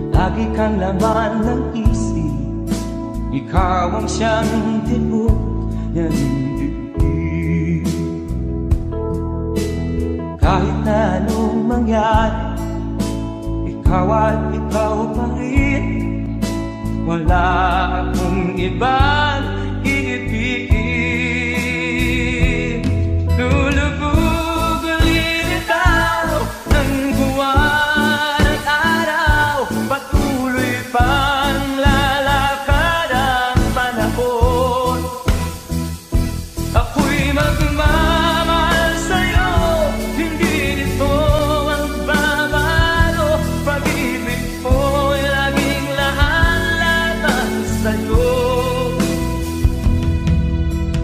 lagi kang laman ng isip. Ikaw ang siyang tibok ng dibdib. Kahit na anong mangyari, ikaw at ikaw pa rin. Wala akong ibang iibigin. Lulubog ulit ikaw ng buwan at araw, patuloy pang lalakad ang panahon. Ako'y magmamahal sa'yo, hindi nito ang babago. Pag-ibig ko'y laging lahat sa'yo.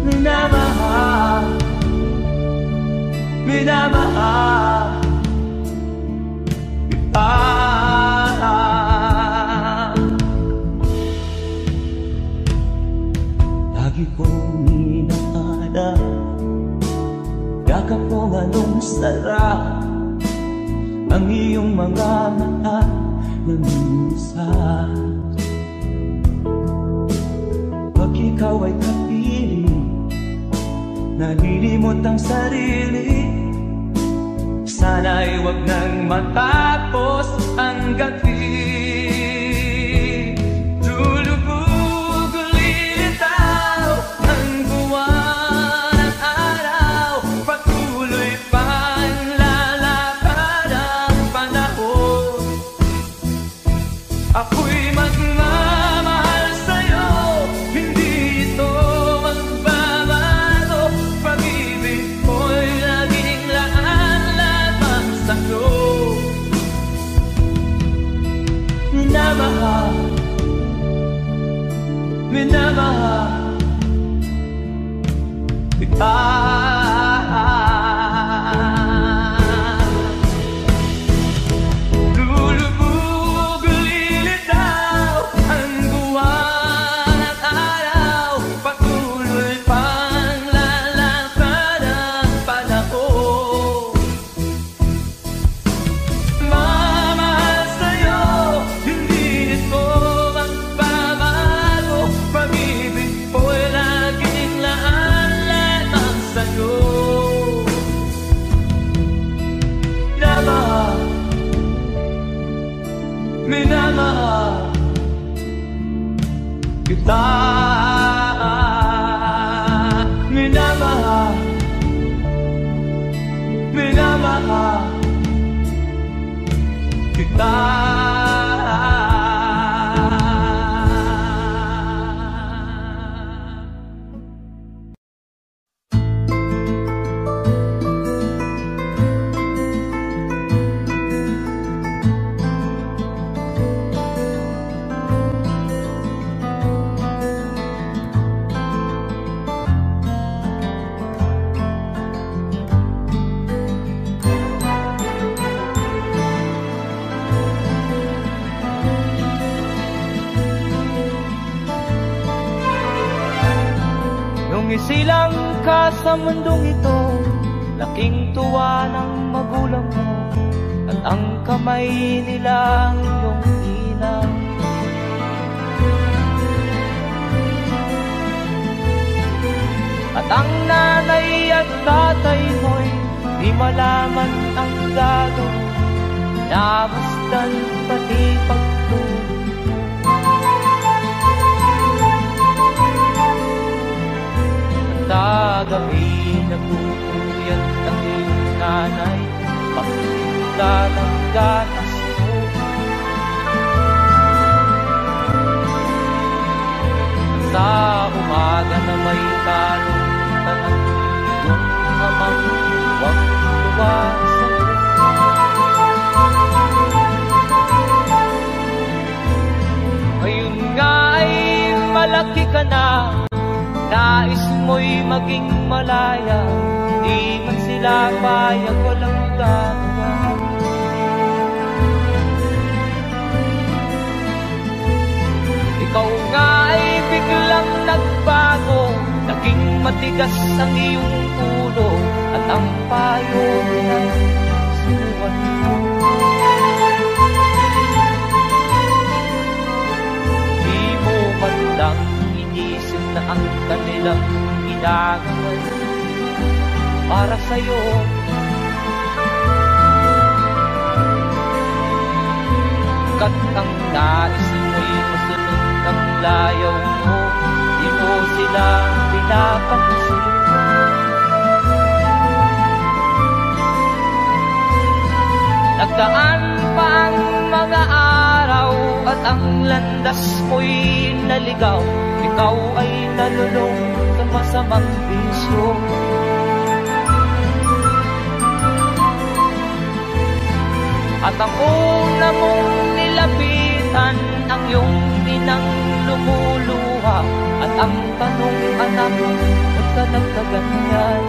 Minamahal, minamahal kita. Lagi kong inahanap, yakap kong anong sarap, ang iyong mga mata na minsan. Pag ikaw ay kapiling, nalilimot ang sarili. Sana'y wag nang matapos ang gabi. Lulubog ulit itaw ang buwan at araw, patuloy pang lalakad ang panahon. Ako'y magmamahal sa'yo, hindi ito magbabago. Pag-ibig ko'y laging laan-lamang sa'yo. Minamahal, minamahal kita. Lulubog ulit itaw ang buwan at araw, patuloy pang lalakad ang panahon. Mamahal sa'yo, hindi ito magbabago. Pag-ibig ko'y laging laan-lamang sa'yo. Minamahal, minamahal kita. Minamahal, minamahal kita. Nung isilang ka sa mundong ito, laking tuwa ng magulang mo, at ang kamay nila ang iyong inang. At ang nanay at tatay mo'y di malaman ang gagawin, namasdan pati pagtulog. Sa gabi nagpupuyat ang iyong nanay, pagpunta ng gatas mo. Sa umaga na may kalungkutan ang iyong amang huwag tuwasan. Ngayon nga ay malaki ka na, nais mo'y maging malaya, di man sila payag, walang gagawa. matigas ang iyong ulo at ang payo ay sinuwan mo. Di mo man lang inisip na ang kanilang ginagawa para sa'yo. Kat ang nais mo'y masunod ang layaw mo, di mo sila pinapansin. Nagdaan pa ang mga araw at ang landas mo'y naligaw. Ikaw ay nalulong sa masamang bisyo. At ang una mong nilapitan ang iyong inang lumuluha. At ang tanong, anak, ba't ka nagkaganyan?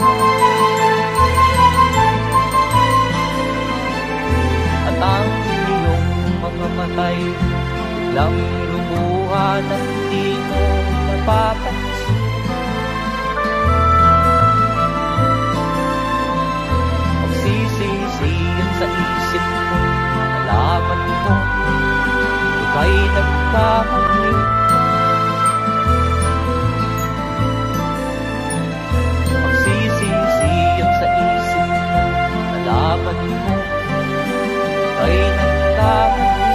At ang iyong mga matay biglang lumuha na hindi mo napapansin. Magsisisiyan sa isip mo, nalaman mo ika'y nagkamali. Magsisisiyan sa isip mo, nalaman mo ika'y nagkamali.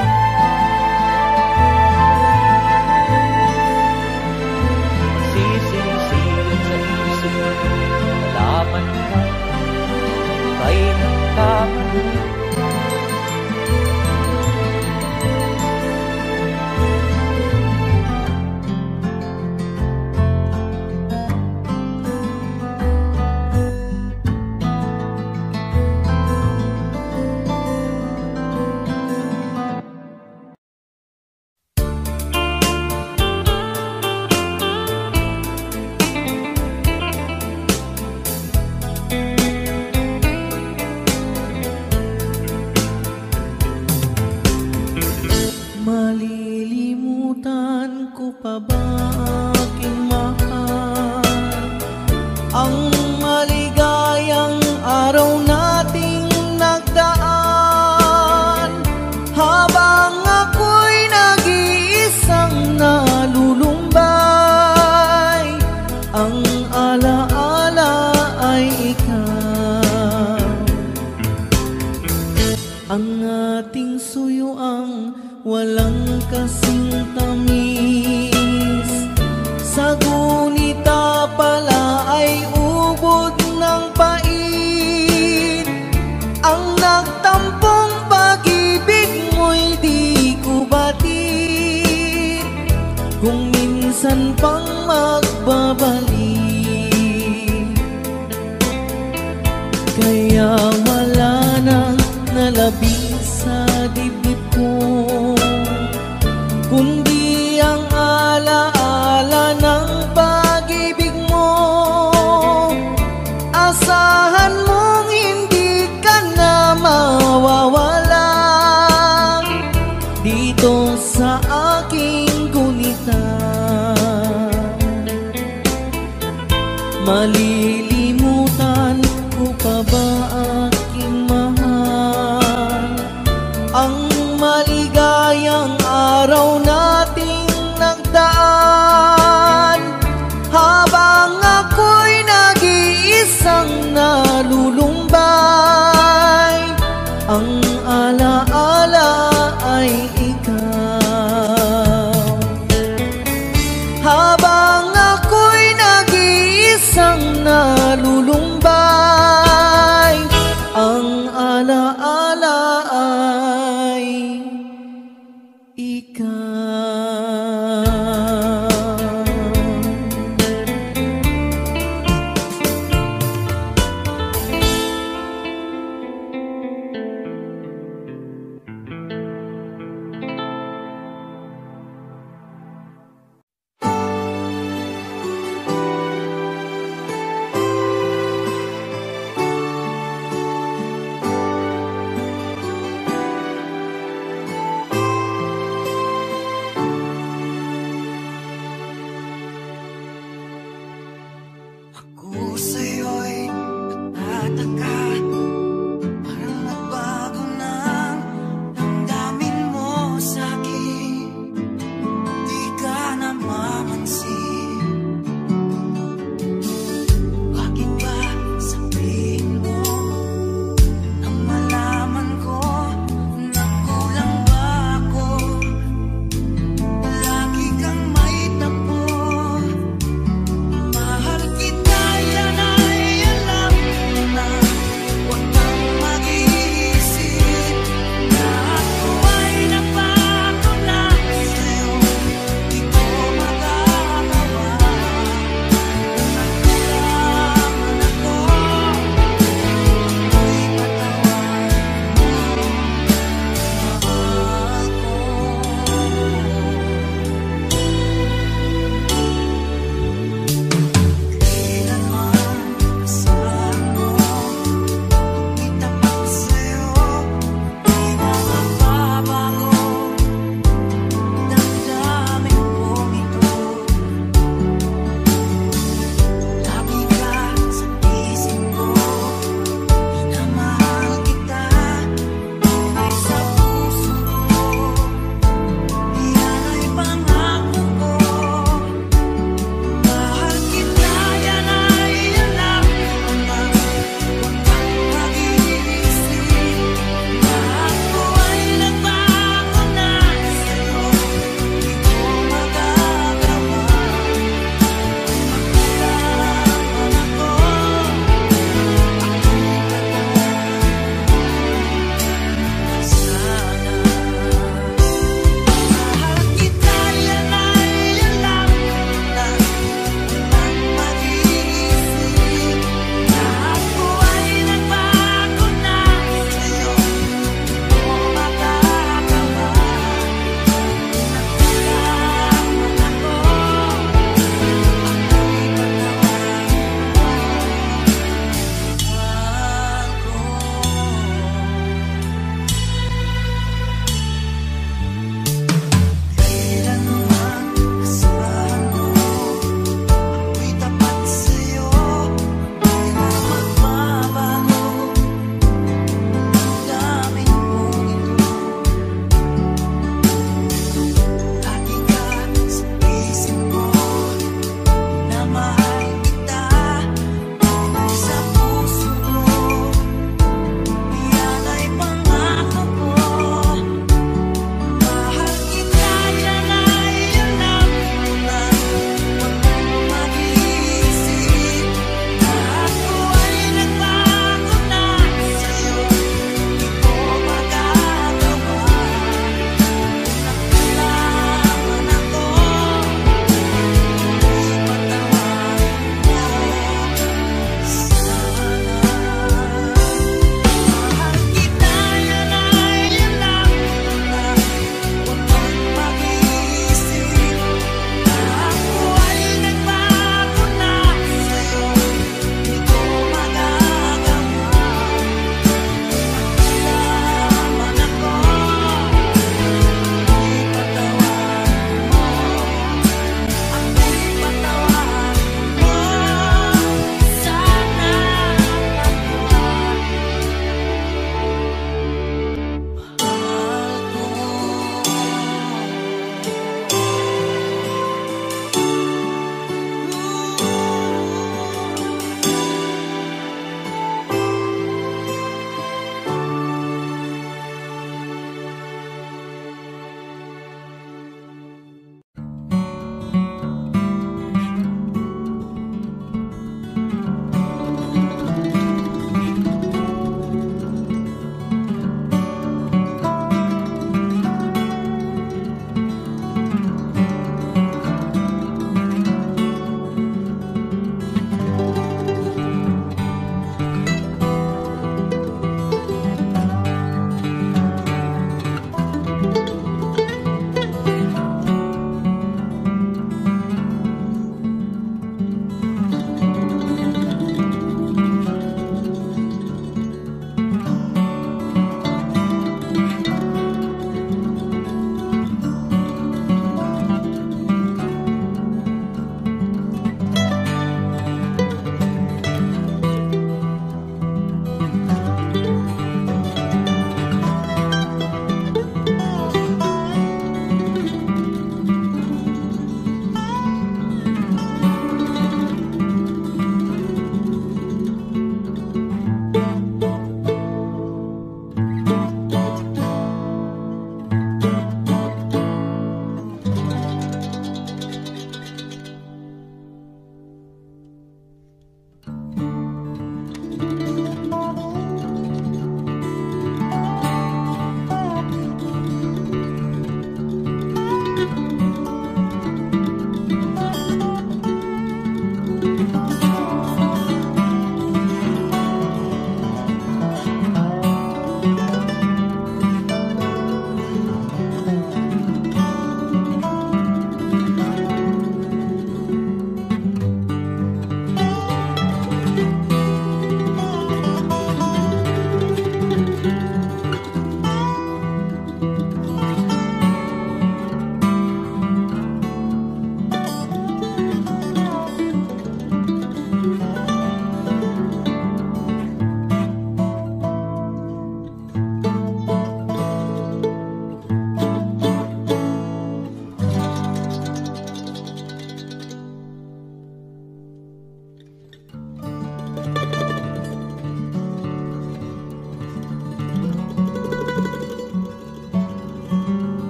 Magsisisiyan sa isip mo, nalaman mo ika'y nagkamali. Malilimutan ko pa ba aking mahal ang maligayang araw nating nagdaan, habang ako'y nag-iisang nalulumbay. Ang alaala ay ikaw, ang ating suyuang walang kasing tamis. Sa gunita pala ay ubod ng pait. Ang nagtampong pag-ibig mo'y di ko batid, kung minsan pang magbabalik. Kaya wala nang nalabing sa dibdib ko, kundi ang alaala ng pag-ibig mo. Asahan mong hindi ka na mawawala dito sa aking gunita. Malilimutan ko pa ba aking mahal ang maligayang araw nating nagdaan, habang ako'y nag-iisang nalulumbay. Ang alaala ay ikaw, habang ako'y nag-iisang nalulumbay. Ang alaala ay